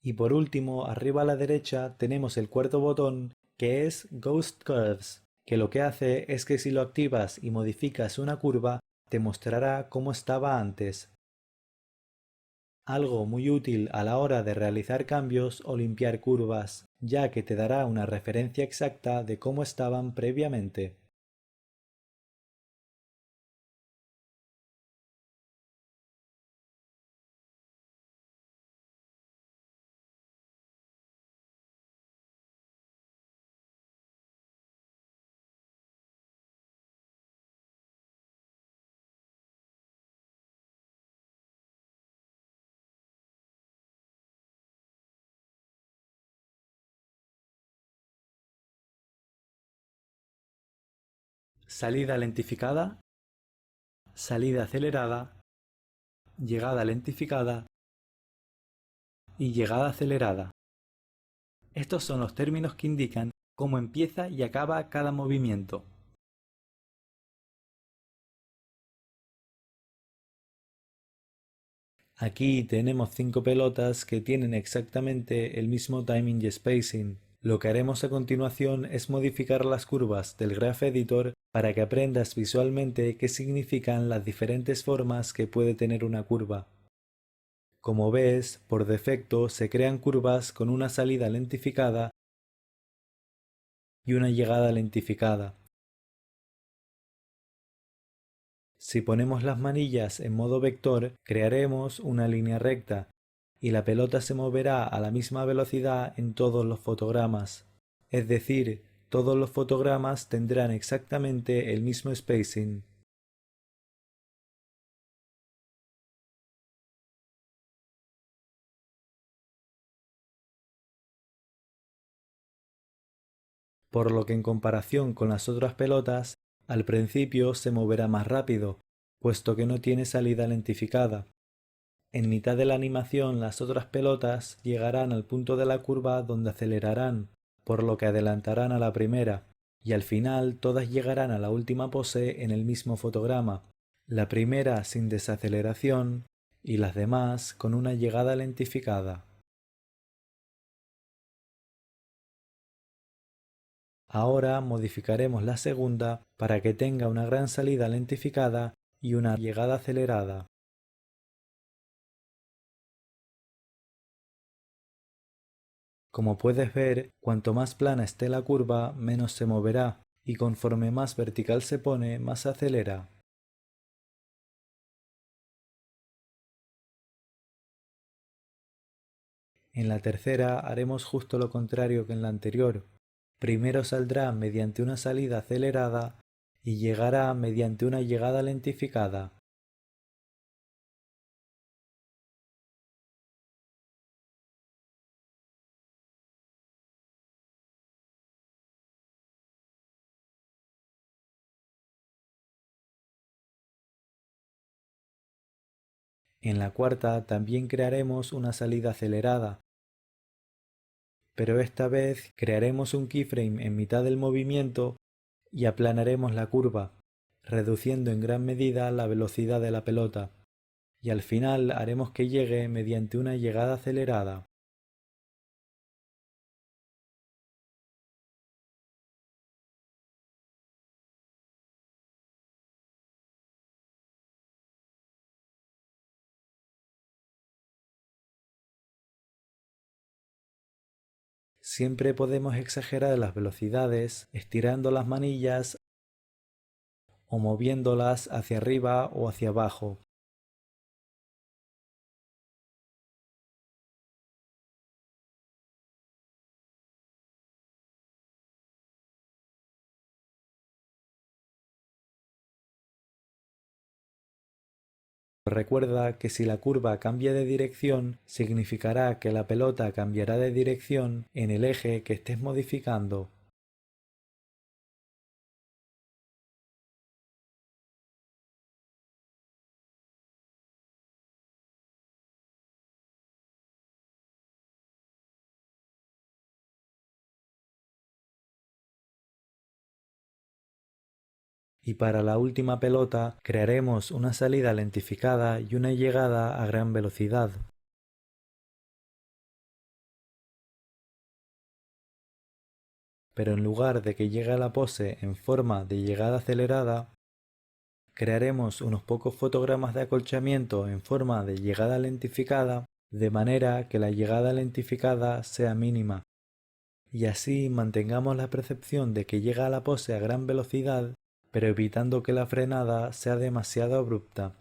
Y por último, arriba a la derecha tenemos el cuarto botón que es Ghost Curves, que lo que hace es que si lo activas y modificas una curva, te mostrará cómo estaba antes. algo muy útil a la hora de realizar cambios o limpiar curvas, ya que te dará una referencia exacta de cómo estaban previamente. Salida lentificada, salida acelerada, llegada lentificada y llegada acelerada. Estos son los términos que indican cómo empieza y acaba cada movimiento. Aquí tenemos 5 pelotas que tienen exactamente el mismo timing y spacing. Lo que haremos a continuación es modificar las curvas del Graph Editor para que aprendas visualmente qué significan las diferentes formas que puede tener una curva. Como ves, por defecto se crean curvas con una salida lentificada y una llegada lentificada. Si ponemos las manillas en modo vector, crearemos una línea recta y la pelota se moverá a la misma velocidad en todos los fotogramas. Es decir, todos los fotogramas tendrán exactamente el mismo spacing. Por lo que en comparación con las otras pelotas, al principio se moverá más rápido, puesto que no tiene salida lentificada. En mitad de la animación las otras pelotas llegarán al punto de la curva donde acelerarán, por lo que adelantarán a la primera, y al final todas llegarán a la última pose en el mismo fotograma, la primera sin desaceleración y las demás con una llegada lentificada. Ahora modificaremos la segunda para que tenga una gran salida lentificada y una llegada acelerada. Como puedes ver, cuanto más plana esté la curva, menos se moverá, y conforme más vertical se pone, más se acelera. En la tercera haremos justo lo contrario que en la anterior. Primero saldrá mediante una salida acelerada y llegará mediante una llegada lentificada. En la cuarta también crearemos una salida acelerada, pero esta vez crearemos un keyframe en mitad del movimiento y aplanaremos la curva, reduciendo en gran medida la velocidad de la pelota, y al final haremos que llegue mediante una llegada acelerada. Siempre podemos exagerar las velocidades estirando las manillas o moviéndolas hacia arriba o hacia abajo. Recuerda que si la curva cambia de dirección, significará que la pelota cambiará de dirección en el eje que estés modificando. Y para la última pelota crearemos una salida lentificada y una llegada a gran velocidad. Pero en lugar de que llegue a la pose en forma de llegada acelerada, Crearemos unos pocos fotogramas de acolchamiento en forma de llegada lentificada, de manera que la llegada lentificada sea mínima, y así mantengamos la percepción de que llega a la pose a gran velocidad, pero evitando que la frenada sea demasiado abrupta.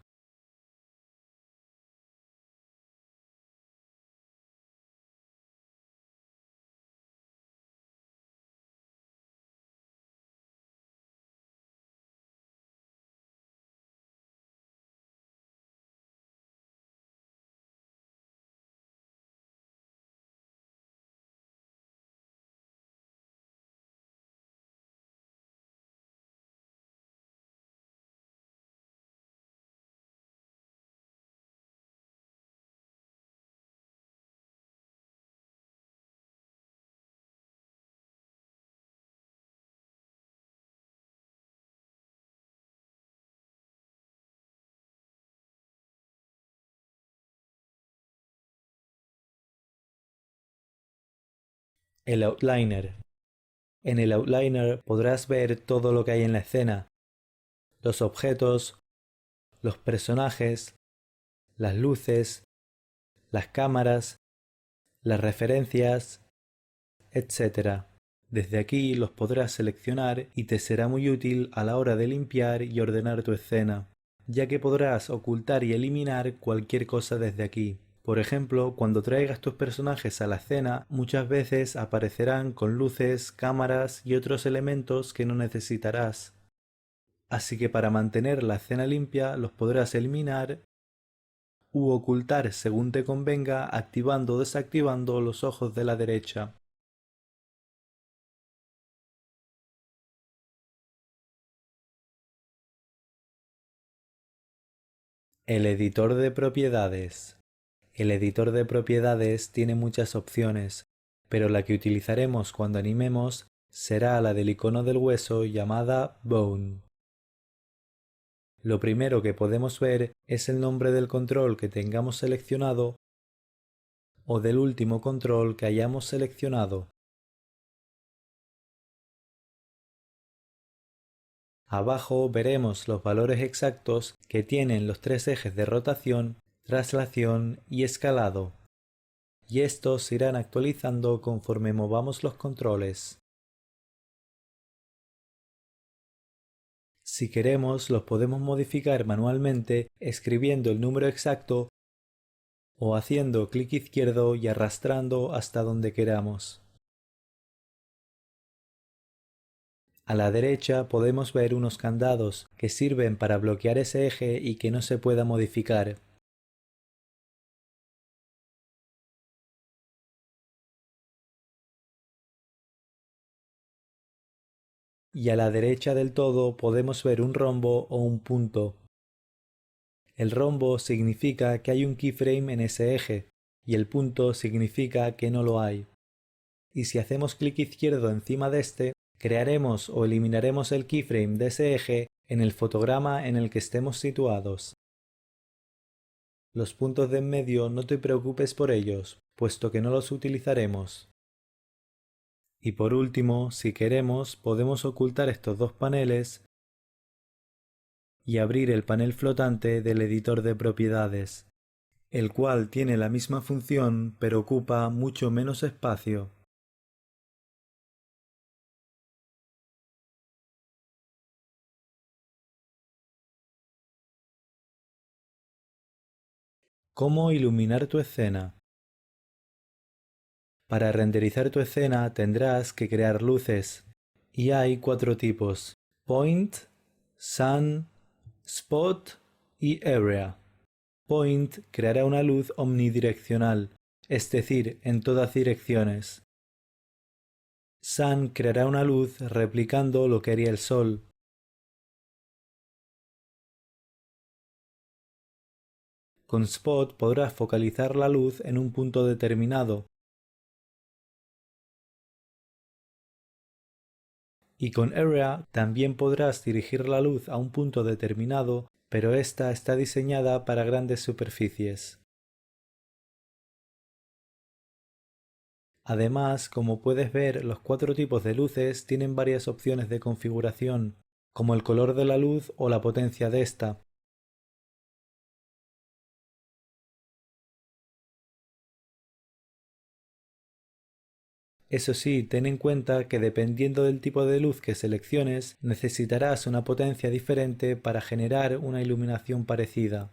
El outliner. En el outliner podrás ver todo lo que hay en la escena, los objetos, los personajes, las luces, las cámaras, las referencias, etc. Desde aquí los podrás seleccionar y te será muy útil a la hora de limpiar y ordenar tu escena, ya que podrás ocultar y eliminar cualquier cosa desde aquí. Por ejemplo, cuando traigas tus personajes a la escena, muchas veces aparecerán con luces, cámaras y otros elementos que no necesitarás. Así que para mantener la escena limpia los podrás eliminar u ocultar según te convenga activando o desactivando los ojos de la derecha. El editor de propiedades. El editor de propiedades tiene muchas opciones, pero la que utilizaremos cuando animemos será la del icono del hueso llamada Bone. Lo primero que podemos ver es el nombre del control que tengamos seleccionado o del último control que hayamos seleccionado. Abajo veremos los valores exactos que tienen los tres ejes de rotación, traslación y escalado, y estos se irán actualizando conforme movamos los controles. Si queremos, los podemos modificar manualmente escribiendo el número exacto o haciendo clic izquierdo y arrastrando hasta donde queramos. A la derecha podemos ver unos candados que sirven para bloquear ese eje y que no se pueda modificar. Y a la derecha del todo podemos ver un rombo o un punto. El rombo significa que hay un keyframe en ese eje y el punto significa que no lo hay. Y si hacemos clic izquierdo encima de este, crearemos o eliminaremos el keyframe de ese eje en el fotograma en el que estemos situados. Los puntos de en medio no te preocupes por ellos, puesto que no los utilizaremos. Y por último, si queremos, podemos ocultar estos dos paneles y abrir el panel flotante del editor de propiedades, el cual tiene la misma función pero ocupa mucho menos espacio. ¿Cómo iluminar tu escena? Para renderizar tu escena tendrás que crear luces, y hay cuatro tipos: Point, Sun, Spot y Area. Point creará una luz omnidireccional, es decir, en todas direcciones. Sun creará una luz replicando lo que haría el sol. Con Spot podrás focalizar la luz en un punto determinado, y con Area también podrás dirigir la luz a un punto determinado, pero esta está diseñada para grandes superficies. Además, como puedes ver, los cuatro tipos de luces tienen varias opciones de configuración. como el color de la luz o la potencia de esta. Eso sí, ten en cuenta que dependiendo del tipo de luz que selecciones, necesitarás una potencia diferente para generar una iluminación parecida.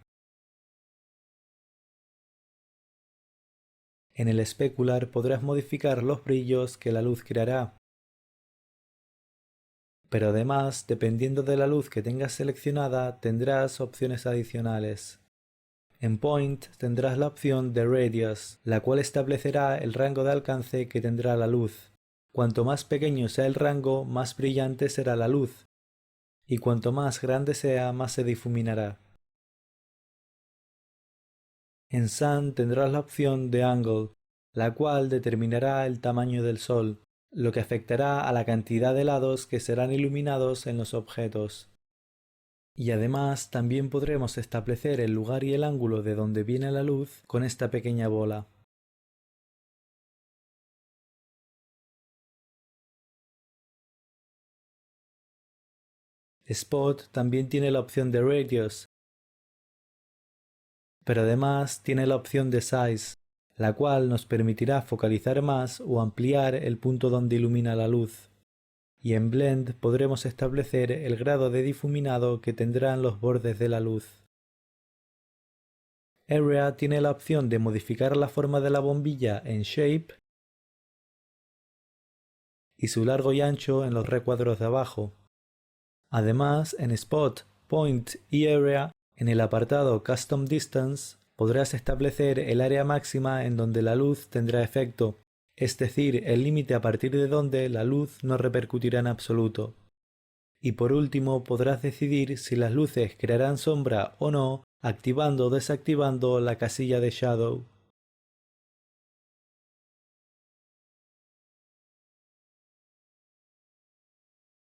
En el especular podrás modificar los brillos que la luz creará, pero además, dependiendo de la luz que tengas seleccionada, tendrás opciones adicionales. En Point tendrás la opción de Radius, la cual establecerá el rango de alcance que tendrá la luz. Cuanto más pequeño sea el rango, más brillante será la luz, y cuanto más grande sea, más se difuminará. En Sun tendrás la opción de Angle, la cual determinará el tamaño del Sol, lo que afectará a la cantidad de lados que serán iluminados en los objetos. Y además también podremos establecer el lugar y el ángulo de donde viene la luz con esta pequeña bola. Spot también tiene la opción de Radius, pero además tiene la opción de Size, la cual nos permitirá focalizar más o ampliar el punto donde ilumina la luz. Y en Blend podremos establecer el grado de difuminado que tendrán los bordes de la luz. Area tiene la opción de modificar la forma de la bombilla en Shape y su largo y ancho en los recuadros de abajo. Además, en Spot, Point y Area, en el apartado Custom Distance, podrás establecer el área máxima en donde la luz tendrá efecto, es decir, el límite a partir de donde la luz no repercutirá en absoluto. Y por último, podrás decidir si las luces crearán sombra o no, activando o desactivando la casilla de Shadow.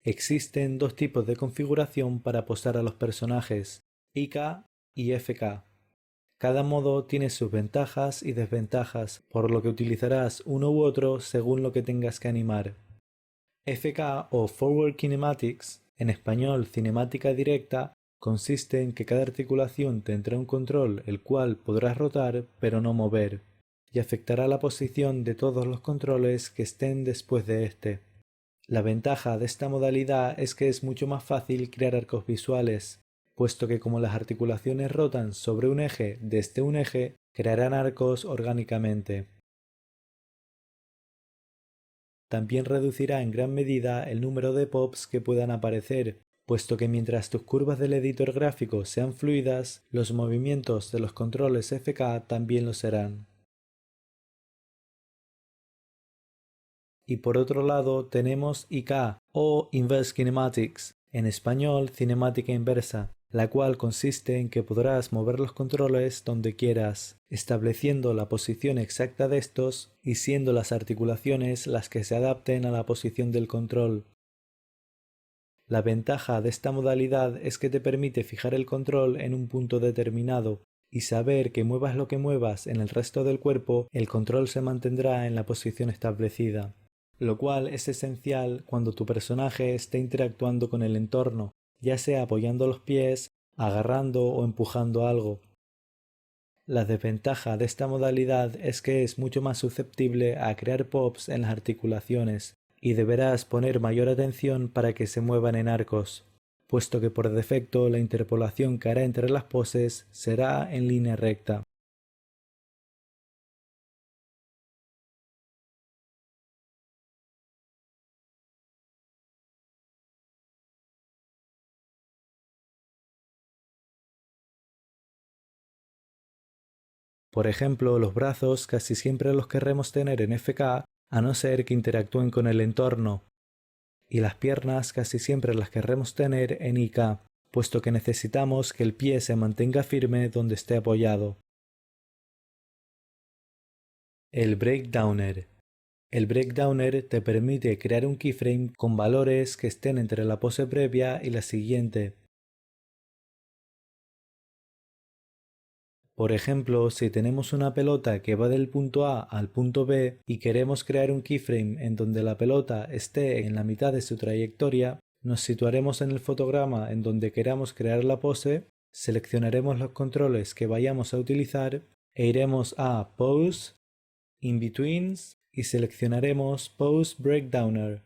Existen dos tipos de configuración para posar a los personajes, IK y FK. Cada modo tiene sus ventajas y desventajas, por lo que utilizarás uno u otro según lo que tengas que animar. FK o Forward Kinematics, en español cinemática directa, consiste en que cada articulación tendrá un control el cual podrás rotar pero no mover, y afectará la posición de todos los controles que estén después de este. La ventaja de esta modalidad es que es mucho más fácil crear arcos visuales, puesto que como las articulaciones rotan sobre un eje desde un eje, crearán arcos orgánicamente. También reducirá en gran medida el número de pops que puedan aparecer, puesto que mientras tus curvas del editor gráfico sean fluidas, los movimientos de los controles FK también lo serán. Y por otro lado tenemos IK o Inverse Kinematics, en español cinemática inversa, la cual consiste en que podrás mover los controles donde quieras, estableciendo la posición exacta de estos y siendo las articulaciones las que se adapten a la posición del control. La ventaja de esta modalidad es que te permite fijar el control en un punto determinado y saber que muevas lo que muevas en el resto del cuerpo, el control se mantendrá en la posición establecida, lo cual es esencial cuando tu personaje esté interactuando con el entorno, ya sea apoyando los pies, agarrando o empujando algo. La desventaja de esta modalidad es que es mucho más susceptible a crear pops en las articulaciones, y deberás poner mayor atención para que se muevan en arcos, puesto que por defecto la interpolación que hará entre las poses será en línea recta. Por ejemplo, los brazos casi siempre los querremos tener en FK a no ser que interactúen con el entorno, y las piernas casi siempre las querremos tener en IK, puesto que necesitamos que el pie se mantenga firme donde esté apoyado. El Breakdowner. El Breakdowner te permite crear un keyframe con valores que estén entre la pose previa y la siguiente. Por ejemplo, si tenemos una pelota que va del punto A al punto B y queremos crear un keyframe en donde la pelota esté en la mitad de su trayectoria, Nos situaremos en el fotograma en donde queramos crear la pose, seleccionaremos los controles que vayamos a utilizar e iremos a Pose, In-Betweens y seleccionaremos Pose Breakdowner.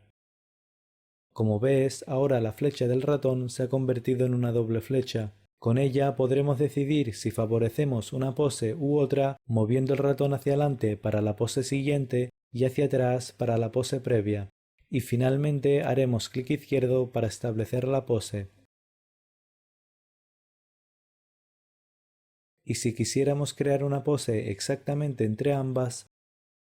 Como ves, ahora la flecha del ratón se ha convertido en una doble flecha. Con ella podremos decidir si favorecemos una pose u otra moviendo el ratón hacia adelante para la pose siguiente y hacia atrás para la pose previa. Y finalmente haremos clic izquierdo para establecer la pose. Y si quisiéramos crear una pose exactamente entre ambas,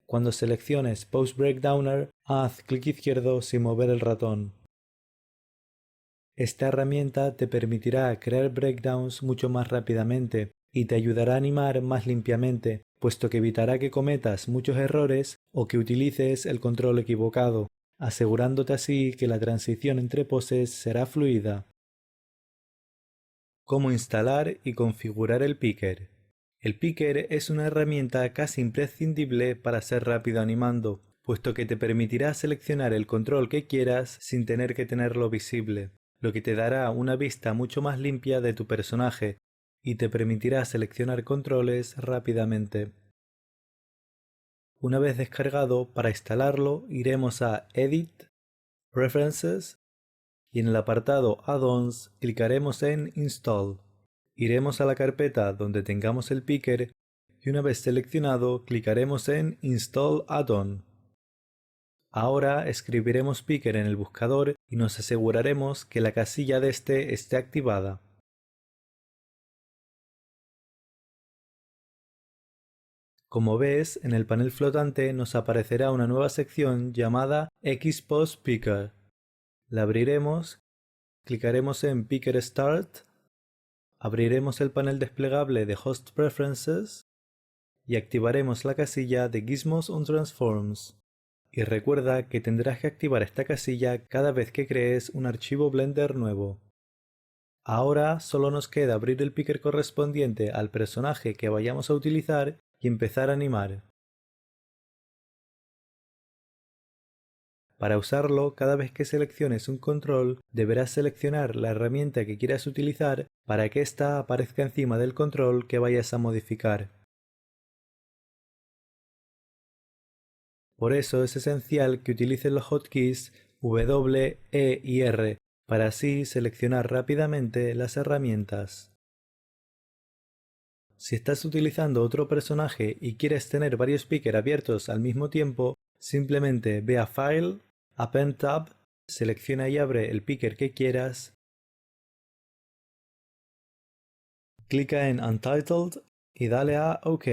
cuando selecciones Pose Breakdowner, haz clic izquierdo sin mover el ratón. Esta herramienta te permitirá crear breakdowns mucho más rápidamente y te ayudará a animar más limpiamente, puesto que evitará que cometas muchos errores o que utilices el control equivocado, asegurándote así que la transición entre poses será fluida. ¿Cómo instalar y configurar el picker? El picker es una herramienta casi imprescindible para ser rápido animando, puesto que te permitirá seleccionar el control que quieras sin tener que tenerlo visible, lo que te dará una vista mucho más limpia de tu personaje y te permitirá seleccionar controles rápidamente. Una vez descargado, para instalarlo iremos a Edit, Preferences y en el apartado Add-ons clicaremos en Install. Iremos a la carpeta donde tengamos el picker y una vez seleccionado clicaremos en Install Add-on. Ahora escribiremos picker en el buscador y nos aseguraremos que la casilla de este esté activada. Como ves, en el panel flotante nos aparecerá una nueva sección llamada Xpose Picker. La abriremos, clicaremos en Picker Start, abriremos el panel desplegable de Host Preferences y activaremos la casilla de Gizmos on Transforms. Y recuerda que tendrás que activar esta casilla cada vez que crees un archivo Blender nuevo. Ahora solo nos queda abrir el picker correspondiente al personaje que vayamos a utilizar y empezar a animar. Para usarlo, cada vez que selecciones un control, deberás seleccionar la herramienta que quieras utilizar para que ésta aparezca encima del control que vayas a modificar. Por eso es esencial que utilices los hotkeys W, E y R para así seleccionar rápidamente las herramientas. Si estás utilizando otro personaje y quieres tener varios pickers abiertos al mismo tiempo, simplemente ve a File, Append Tab, selecciona y abre el picker que quieras, clica en Untitled y dale a OK.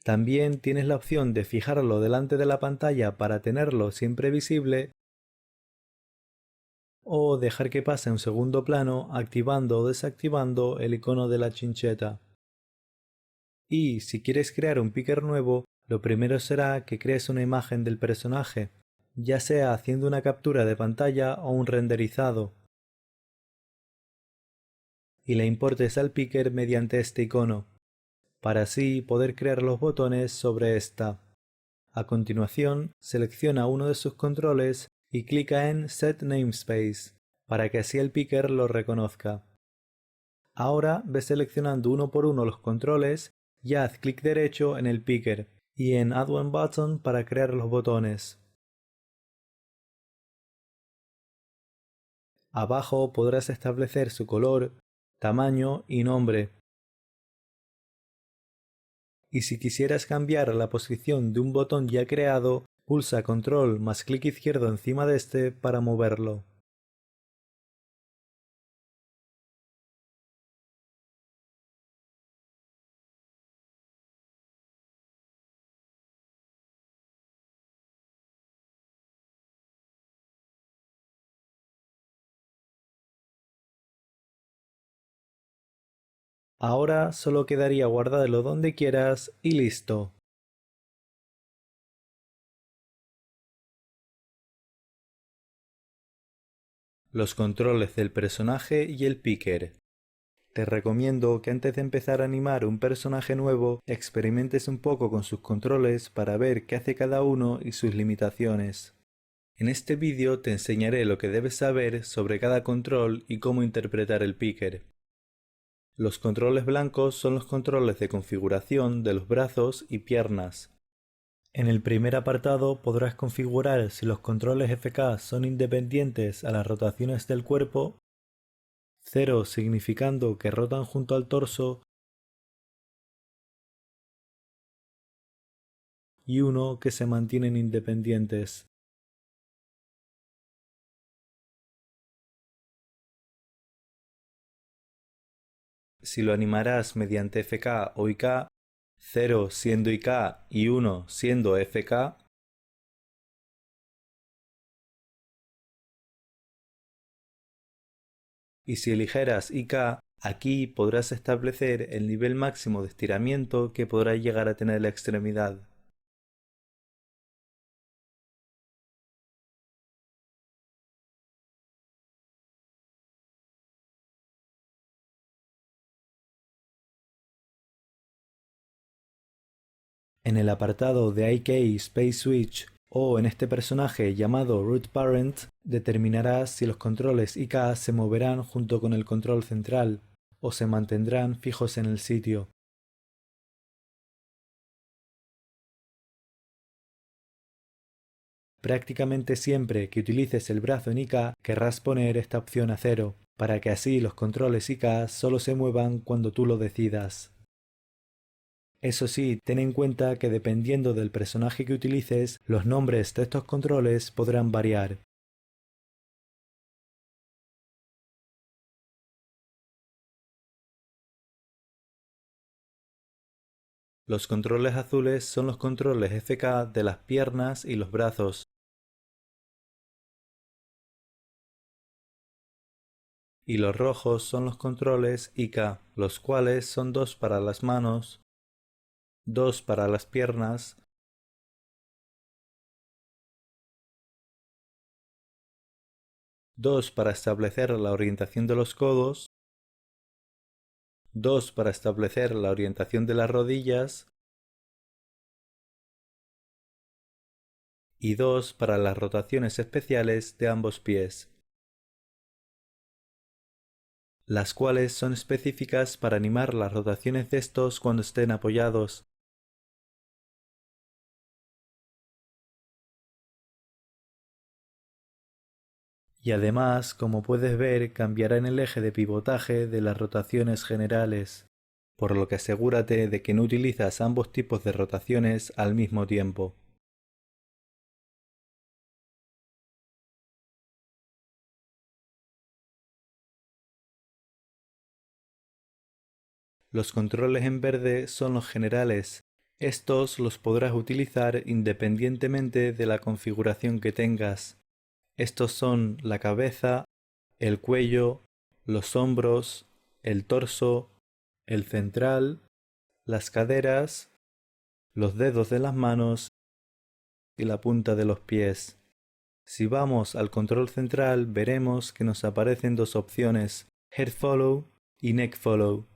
También tienes la opción de fijarlo delante de la pantalla para tenerlo siempre visible o dejar que pase a un segundo plano activando o desactivando el icono de la chincheta. Y si quieres crear un picker nuevo, lo primero será que crees una imagen del personaje, ya sea haciendo una captura de pantalla o un renderizado, y la importes al picker mediante este icono, para así poder crear los botones sobre esta. A continuación, selecciona uno de sus controles y clica en Set Namespace, para que así el picker lo reconozca. Ahora ve seleccionando uno por uno los controles y haz clic derecho en el picker y en Add One Button para crear los botones. Abajo podrás establecer su color, tamaño y nombre. Y si quisieras cambiar la posición de un botón ya creado, pulsa Control más clic izquierdo encima de este para moverlo. Ahora solo quedaría guardarlo donde quieras y listo. Los controles del personaje y el picker. Te recomiendo que antes de empezar a animar un personaje nuevo, experimentes un poco con sus controles para ver qué hace cada uno y sus limitaciones. En este vídeo te enseñaré lo que debes saber sobre cada control y cómo interpretar el picker. Los controles blancos son los controles de configuración de los brazos y piernas. En el primer apartado podrás configurar si los controles FK son independientes a las rotaciones del cuerpo, 0 significando que rotan junto al torso y 1 que se mantienen independientes. Si lo animarás mediante FK o IK, 0 siendo IK y 1 siendo FK, y si eligieras IK, aquí podrás establecer el nivel máximo de estiramiento que podrá llegar a tener la extremidad. En el apartado de IK Space Switch o en este personaje llamado Root Parent, determinarás si los controles IK se moverán junto con el control central o se mantendrán fijos en el sitio. Prácticamente siempre que utilices el brazo en IK querrás poner esta opción a 0, para que así los controles IK solo se muevan cuando tú lo decidas. Eso sí, ten en cuenta que dependiendo del personaje que utilices, los nombres de estos controles podrán variar. Los controles azules son los controles FK de las piernas y los brazos. Y los rojos son los controles IK, los cuales son 2 para las manos, 2 para las piernas, 2 para establecer la orientación de los codos, 2 para establecer la orientación de las rodillas y 2 para las rotaciones especiales de ambos pies, las cuales son específicas para animar las rotaciones de estos cuando estén apoyados. Y además, como puedes ver, cambiará en el eje de pivotaje de las rotaciones generales, por lo que asegúrate de que no utilizas ambos tipos de rotaciones al mismo tiempo. Los controles en verde son los generales. Estos los podrás utilizar independientemente de la configuración que tengas. Estos son la cabeza, el cuello, los hombros, el torso, el central, las caderas, los dedos de las manos y la punta de los pies. Si vamos al control central veremos que nos aparecen dos opciones, Head Follow y Neck Follow.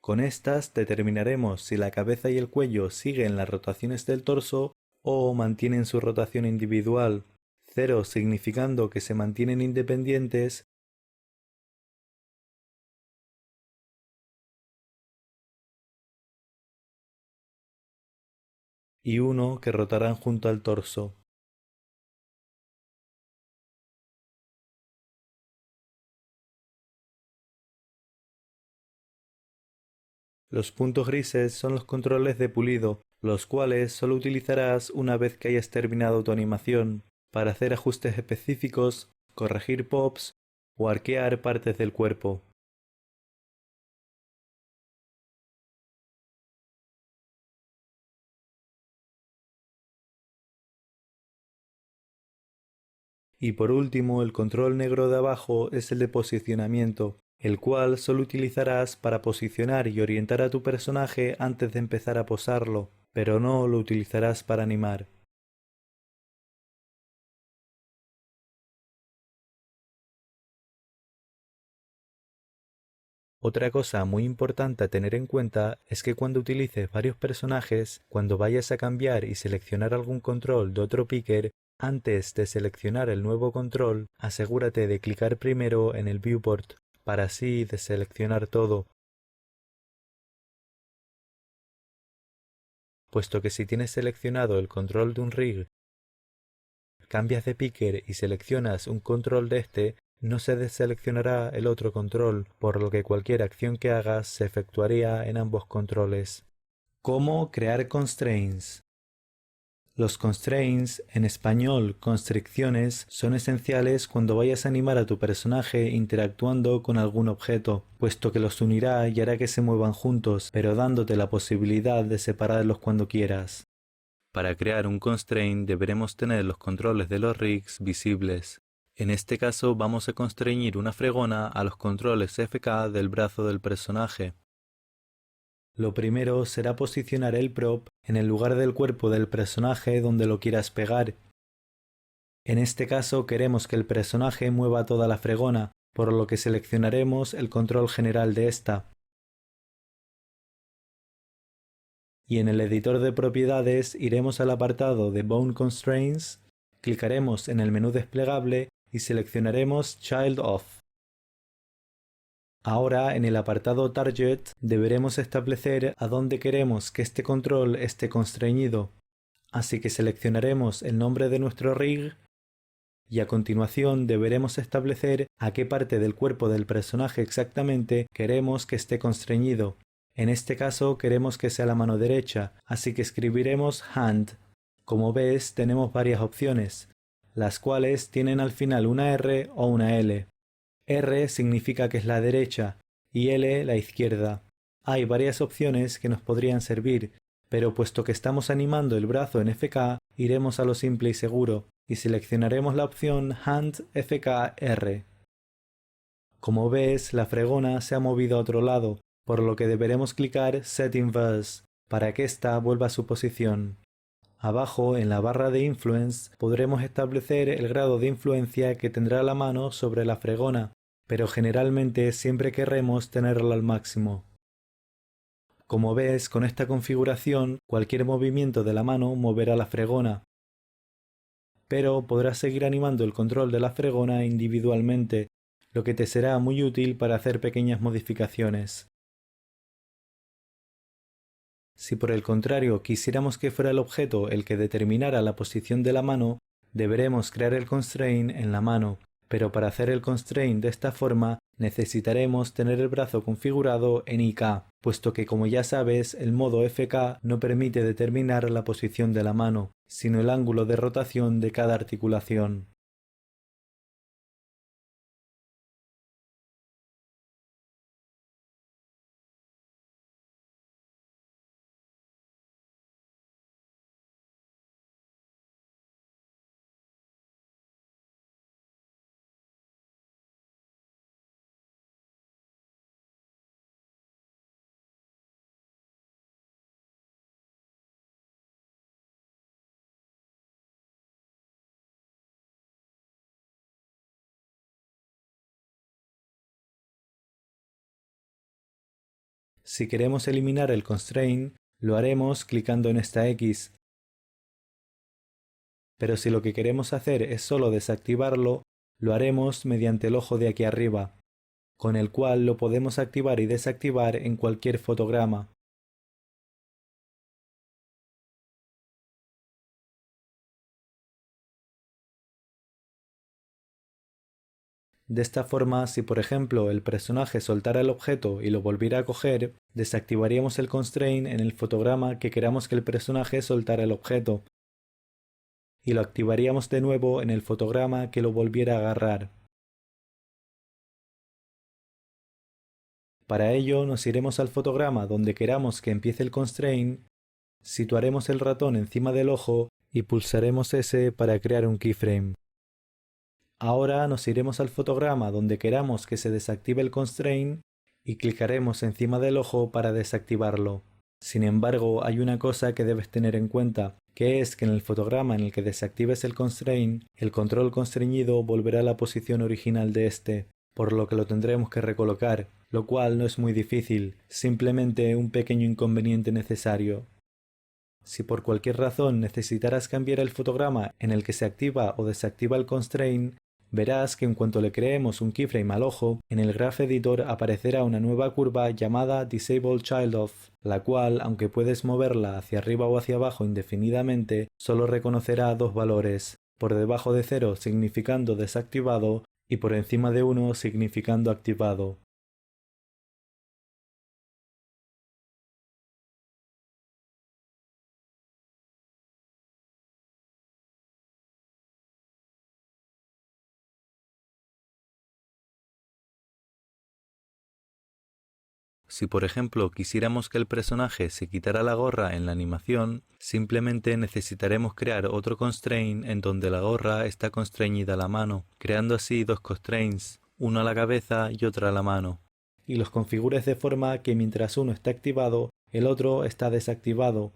Con estas determinaremos si la cabeza y el cuello siguen las rotaciones del torso o mantienen su rotación individual, 0 significando que se mantienen independientes y 1 que rotarán junto al torso. Los puntos grises son los controles de pulido, los cuales solo utilizarás una vez que hayas terminado tu animación, para hacer ajustes específicos, corregir pops o arquear partes del cuerpo. Y por último, el control negro de abajo es el de posicionamiento, el cual solo utilizarás para posicionar y orientar a tu personaje antes de empezar a posarlo, pero no lo utilizarás para animar. Otra cosa muy importante a tener en cuenta es que cuando utilices varios personajes, cuando vayas a cambiar y seleccionar algún control de otro picker, antes de seleccionar el nuevo control, asegúrate de clicar primero en el viewport para así deseleccionar todo, puesto que si tienes seleccionado el control de un rig, cambias de picker y seleccionas un control de este, no se deseleccionará el otro control, por lo que cualquier acción que hagas se efectuaría en ambos controles. ¿Cómo crear constraints? Los constraints, en español constricciones, son esenciales cuando vayas a animar a tu personaje interactuando con algún objeto, puesto que los unirá y hará que se muevan juntos, pero dándote la posibilidad de separarlos cuando quieras. Para crear un constraint deberemos tener los controles de los rigs visibles. En este caso vamos a constreñir una fregona a los controles FK del brazo del personaje. Lo primero será posicionar el prop en el lugar del cuerpo del personaje donde lo quieras pegar. En este caso queremos que el personaje mueva toda la fregona, por lo que seleccionaremos el control general de esta. Y en el editor de propiedades iremos al apartado de Bone Constraints, clicaremos en el menú desplegable y seleccionaremos Child Of. Ahora en el apartado Target deberemos establecer a dónde queremos que este control esté constreñido, así que seleccionaremos el nombre de nuestro rig y a continuación deberemos establecer a qué parte del cuerpo del personaje exactamente queremos que esté constreñido. En este caso queremos que sea la mano derecha, así que escribiremos hand. Como ves tenemos varias opciones, las cuales tienen al final una R o una L. R significa que es la derecha y L la izquierda. Hay varias opciones que nos podrían servir, pero puesto que estamos animando el brazo en FK, iremos a lo simple y seguro y seleccionaremos la opción Hand FKR. Como ves, la fregona se ha movido a otro lado, por lo que deberemos clicar Set Inverse para que ésta vuelva a su posición. Abajo, en la barra de Influence, podremos establecer el grado de influencia que tendrá la mano sobre la fregona, pero generalmente siempre querremos tenerlo al máximo. Como ves, con esta configuración, cualquier movimiento de la mano moverá la fregona, pero podrás seguir animando el control de la fregona individualmente, lo que te será muy útil para hacer pequeñas modificaciones. Si por el contrario quisiéramos que fuera el objeto el que determinara la posición de la mano, deberemos crear el constraint en la mano, pero para hacer el constraint de esta forma necesitaremos tener el brazo configurado en IK, puesto que como ya sabes el modo FK no permite determinar la posición de la mano, sino el ángulo de rotación de cada articulación. Si queremos eliminar el constraint, lo haremos clicando en esta X. Pero si lo que queremos hacer es solo desactivarlo, lo haremos mediante el ojo de aquí arriba, con el cual lo podemos activar y desactivar en cualquier fotograma. De esta forma, si por ejemplo el personaje soltara el objeto y lo volviera a coger, desactivaríamos el constraint en el fotograma que queramos que el personaje soltara el objeto, y lo activaríamos de nuevo en el fotograma que lo volviera a agarrar. Para ello nos iremos al fotograma donde queramos que empiece el constraint, situaremos el ratón encima del ojo y pulsaremos S para crear un keyframe. Ahora nos iremos al fotograma donde queramos que se desactive el constraint y clicaremos encima del ojo para desactivarlo. Sin embargo, hay una cosa que debes tener en cuenta, que es que en el fotograma en el que desactives el constraint, el control constreñido volverá a la posición original de este, por lo que lo tendremos que recolocar. lo cual no es muy difícil, simplemente un pequeño inconveniente necesario. Si por cualquier razón necesitaras cambiar el fotograma en el que se activa o desactiva el constraint, verás que en cuanto le creemos un keyframe al ojo, en el Graph Editor aparecerá una nueva curva llamada Disable Child Of, la cual, aunque puedes moverla hacia arriba o hacia abajo indefinidamente, solo reconocerá dos valores, por debajo de 0 significando desactivado y por encima de 1 significando activado. Si por ejemplo quisiéramos que el personaje se quitara la gorra en la animación, simplemente necesitaremos crear otro constraint en donde la gorra está constreñida a la mano, creando así dos constraints, uno a la cabeza y otro a la mano. Y los configures de forma que mientras uno está activado, el otro está desactivado.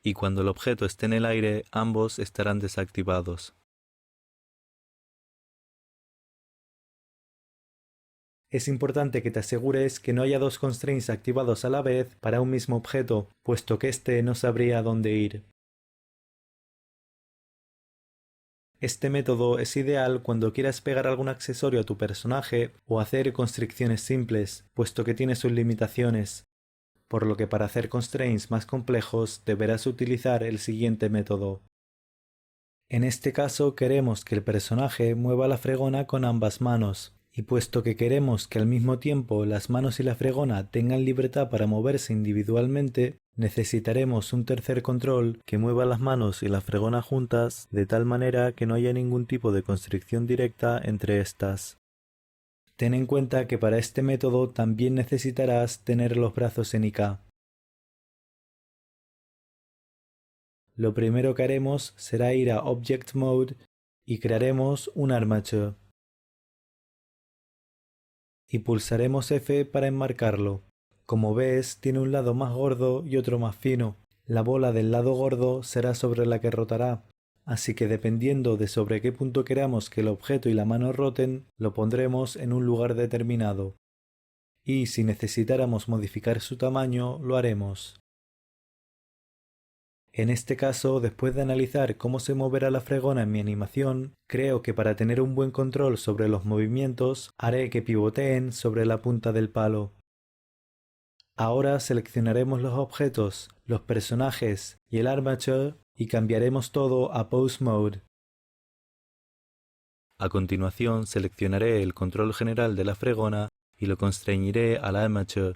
Y cuando el objeto esté en el aire, ambos estarán desactivados. Es importante que te asegures que no haya dos constraints activados a la vez para un mismo objeto, puesto que éste no sabría a dónde ir. Este método es ideal cuando quieras pegar algún accesorio a tu personaje o hacer constricciones simples, puesto que tiene sus limitaciones, por lo que para hacer constraints más complejos deberás utilizar el siguiente método. En este caso queremos que el personaje mueva la fregona con ambas manos, y puesto que queremos que al mismo tiempo las manos y la fregona tengan libertad para moverse individualmente, necesitaremos un tercer control que mueva las manos y la fregona juntas de tal manera que no haya ningún tipo de constricción directa entre estas. Ten en cuenta que para este método también necesitarás tener los brazos en IK. Lo primero que haremos será ir a Object Mode y crearemos un armature. Y pulsaremos F para enmarcarlo. Como ves, tiene un lado más gordo y otro más fino. La bola del lado gordo será sobre la que rotará, así que dependiendo de sobre qué punto queramos que el objeto y la mano roten, lo pondremos en un lugar determinado. Y si necesitáramos modificar su tamaño, lo haremos. En este caso, después de analizar cómo se moverá la fregona en mi animación, creo que para tener un buen control sobre los movimientos, haré que pivoteen sobre la punta del palo. Ahora seleccionaremos los objetos, los personajes y el armature y cambiaremos todo a Pose Mode. A continuación seleccionaré el control general de la fregona y lo constreñiré al armature.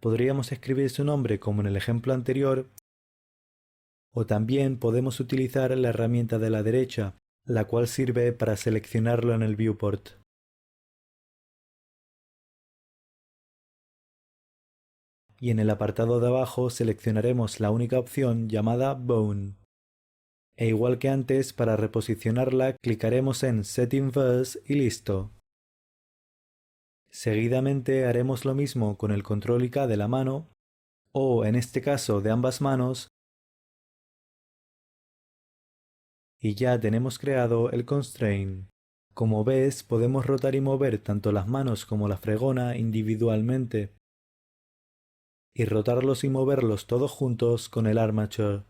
Podríamos escribir su nombre como en el ejemplo anterior, o también podemos utilizar la herramienta de la derecha, la cual sirve para seleccionarlo en el viewport. Y en el apartado de abajo seleccionaremos la única opción llamada Bone. E igual que antes, para reposicionarla clicaremos en Set Inverse y listo. Seguidamente haremos lo mismo con el control IK de la mano, o en este caso de ambas manos, y ya tenemos creado el constraint. Como ves, podemos rotar y mover tanto las manos como la fregona individualmente, y rotarlos y moverlos todos juntos con el armature.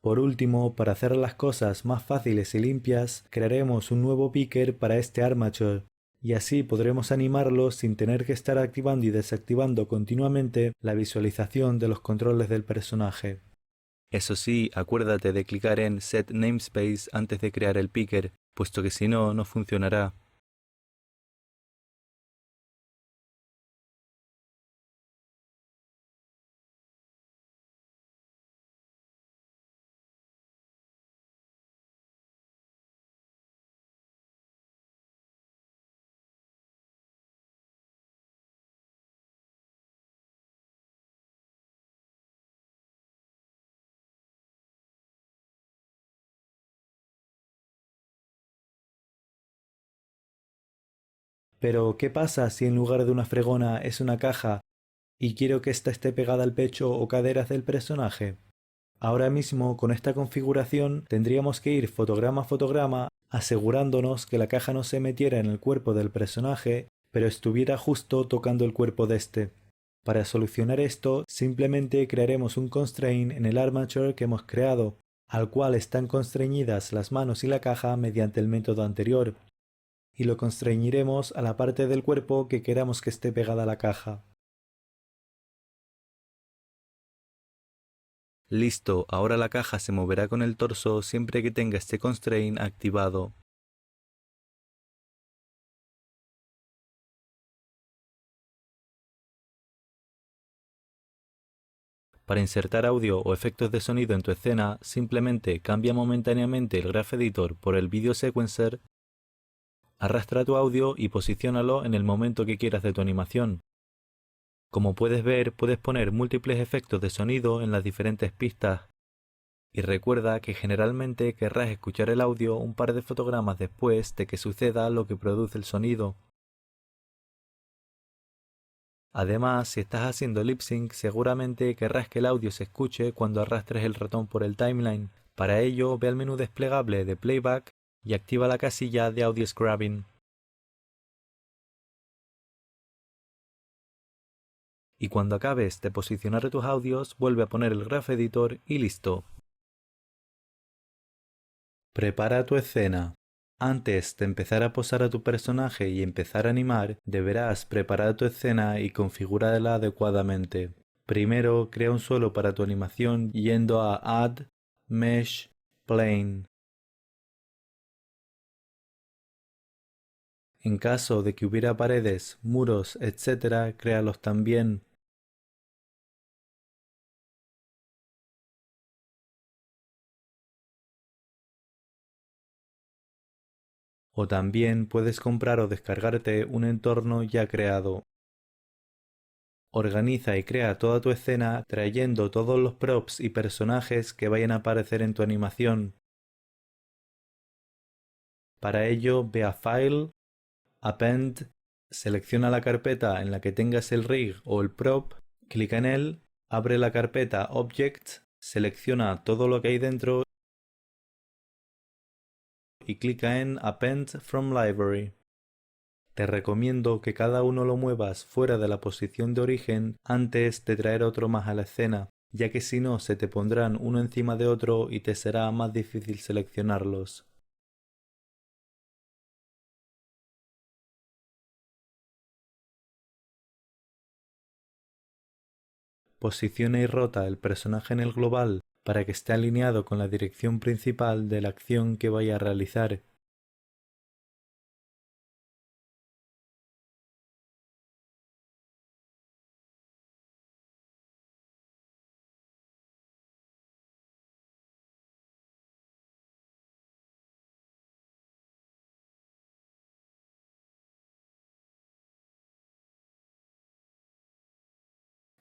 Por último, para hacer las cosas más fáciles y limpias, crearemos un nuevo picker para este armature, y así podremos animarlo sin tener que estar activando y desactivando continuamente la visualización de los controles del personaje. Eso sí, acuérdate de clicar en Set Namespace antes de crear el picker, puesto que si no, no funcionará. Pero, ¿qué pasa si en lugar de una fregona es una caja y quiero que ésta esté pegada al pecho o caderas del personaje? Ahora mismo con esta configuración tendríamos que ir fotograma a fotograma asegurándonos que la caja no se metiera en el cuerpo del personaje, pero estuviera justo tocando el cuerpo de este. Para solucionar esto, simplemente crearemos un constraint en el armature que hemos creado, al cual están constreñidas las manos y la caja mediante el método anterior, y lo constreñiremos a la parte del cuerpo que queramos que esté pegada a la caja. Listo, ahora la caja se moverá con el torso siempre que tenga este constraint activado. Para insertar audio o efectos de sonido en tu escena, simplemente cambia momentáneamente el Graph Editor por el Video Sequencer, arrastra tu audio y posiciónalo en el momento que quieras de tu animación. Como puedes ver, puedes poner múltiples efectos de sonido en las diferentes pistas. Y recuerda que generalmente querrás escuchar el audio un par de fotogramas después de que suceda lo que produce el sonido. Además, si estás haciendo lip sync, seguramente querrás que el audio se escuche cuando arrastres el ratón por el timeline. Para ello, ve al menú desplegable de Playback y activa la casilla de Audio Scrubbing. Y cuando acabes de posicionar tus audios, vuelve a poner el Graph Editor y listo. Prepara tu escena. Antes de empezar a posar a tu personaje y empezar a animar, deberás preparar tu escena y configurarla adecuadamente. Primero, crea un suelo para tu animación yendo a Add, Mesh, Plane. En caso de que hubiera paredes, muros, etc., créalos también. O también puedes comprar o descargarte un entorno ya creado. Organiza y crea toda tu escena trayendo todos los props y personajes que vayan a aparecer en tu animación. Para ello, ve a File, Append, selecciona la carpeta en la que tengas el rig o el prop, clica en él, abre la carpeta Objects, selecciona todo lo que hay dentro y clica en Append from Library. Te recomiendo que cada uno lo muevas fuera de la posición de origen antes de traer otro más a la escena, ya que si no se te pondrán uno encima de otro y te será más difícil seleccionarlos. Posiciona y rota el personaje en el global para que esté alineado con la dirección principal de la acción que vaya a realizar.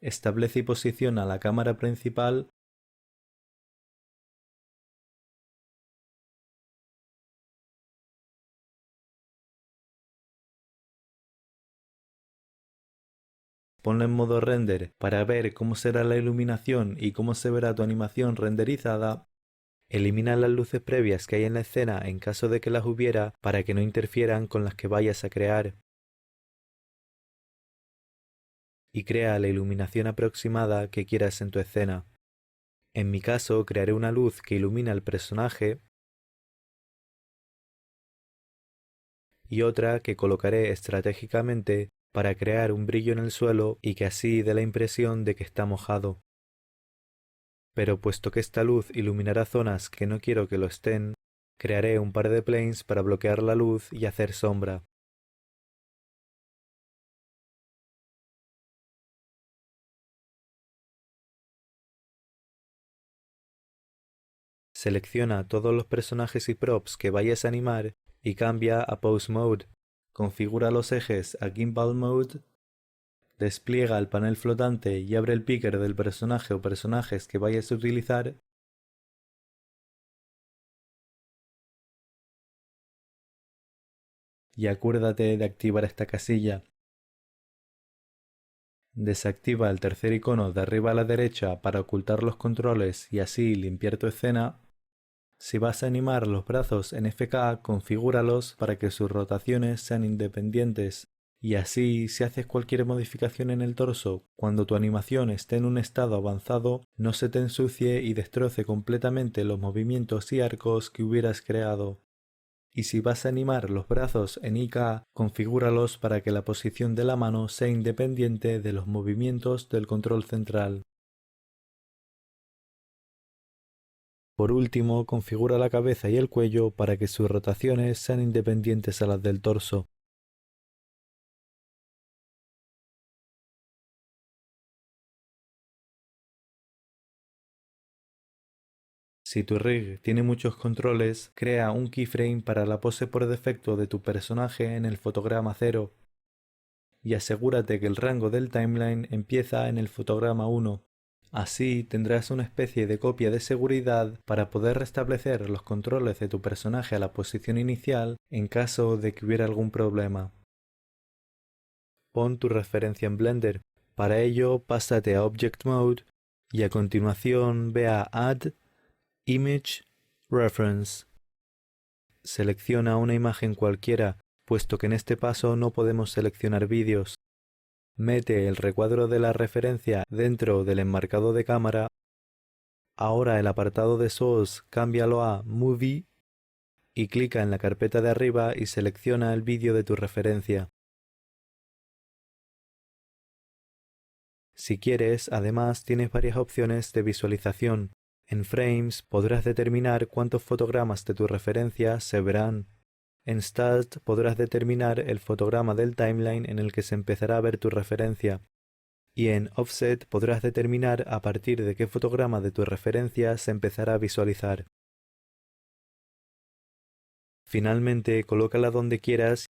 Establece y posiciona la cámara principal. Ponlo en modo render para ver cómo será la iluminación y cómo se verá tu animación renderizada. Elimina las luces previas que hay en la escena en caso de que las hubiera para que no interfieran con las que vayas a crear. Y crea la iluminación aproximada que quieras en tu escena. En mi caso, crearé una luz que ilumina al personaje y otra que colocaré estratégicamente para crear un brillo en el suelo y que así dé la impresión de que está mojado. Pero puesto que esta luz iluminará zonas que no quiero que lo estén, crearé un par de planes para bloquear la luz y hacer sombra. Selecciona todos los personajes y props que vayas a animar y cambia a Pose Mode. Configura los ejes a Gimbal Mode. Despliega el panel flotante y abre el picker del personaje o personajes que vayas a utilizar. Y acuérdate de activar esta casilla. Desactiva el tercer icono de arriba a la derecha para ocultar los controles y así limpiar tu escena. Si vas a animar los brazos en FK, configúralos para que sus rotaciones sean independientes y así, si haces cualquier modificación en el torso, cuando tu animación esté en un estado avanzado, no se te ensucie y destroce completamente los movimientos y arcos que hubieras creado. Y si vas a animar los brazos en IK, configúralos para que la posición de la mano sea independiente de los movimientos del control central. Por último, configura la cabeza y el cuello para que sus rotaciones sean independientes a las del torso. Si tu rig tiene muchos controles, crea un keyframe para la pose por defecto de tu personaje en el fotograma 0 y asegúrate que el rango del timeline empieza en el fotograma 1. Así tendrás una especie de copia de seguridad para poder restablecer los controles de tu personaje a la posición inicial en caso de que hubiera algún problema. Pon tu referencia en Blender. Para ello, pásate a Object Mode y a continuación ve a Add Image Reference. Selecciona una imagen cualquiera, puesto que en este paso no podemos seleccionar vídeos. Mete el recuadro de la referencia dentro del enmarcado de cámara. Ahora el apartado de Source cámbialo a Movie y clica en la carpeta de arriba y selecciona el vídeo de tu referencia. Si quieres, además tienes varias opciones de visualización. En Frames podrás determinar cuántos fotogramas de tu referencia se verán. En Start podrás determinar el fotograma del timeline en el que se empezará a ver tu referencia. Y en Offset podrás determinar a partir de qué fotograma de tu referencia se empezará a visualizar. Finalmente, colócala donde quieras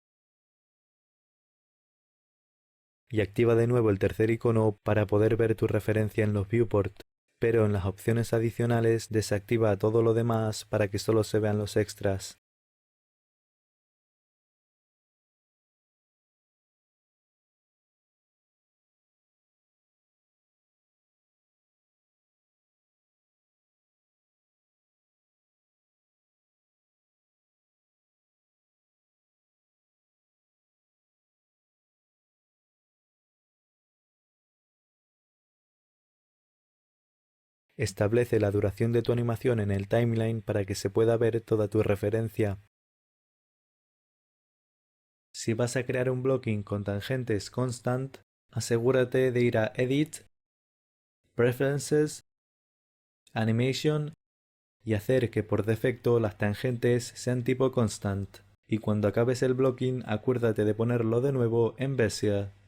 y activa de nuevo el tercer icono para poder ver tu referencia en los viewports, pero en las opciones adicionales desactiva todo lo demás para que solo se vean los extras. Establece la duración de tu animación en el timeline para que se pueda ver toda tu referencia. Si vas a crear un blocking con tangentes constant, asegúrate de ir a Edit, Preferences, Animation y hacer que por defecto las tangentes sean tipo constant. Y cuando acabes el blocking, acuérdate de ponerlo de nuevo en Bezier.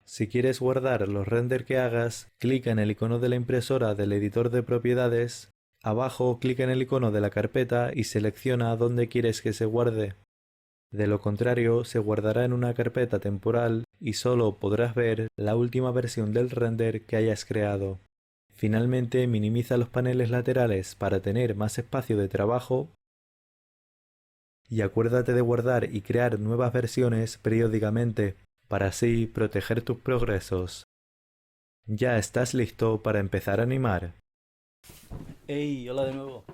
Si quieres guardar los renders que hagas, clica en el icono de la impresora del editor de propiedades. Abajo clica en el icono de la carpeta y selecciona dónde quieres que se guarde. De lo contrario, se guardará en una carpeta temporal y solo podrás ver la última versión del render que hayas creado. Finalmente, minimiza los paneles laterales para tener más espacio de trabajo y acuérdate de guardar y crear nuevas versiones periódicamente para así proteger tus progresos. Ya estás listo para empezar a animar. Hey, hola de nuevo.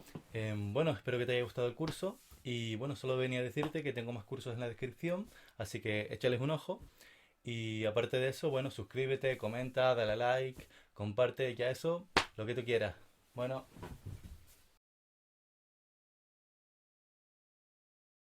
Bueno, espero que te haya gustado el curso. Y bueno, solo venía a decirte que tengo más cursos en la descripción, así que échales un ojo. Y aparte de eso, bueno, suscríbete, comenta, dale a like, comparte, ya eso, lo que tú quieras. Bueno.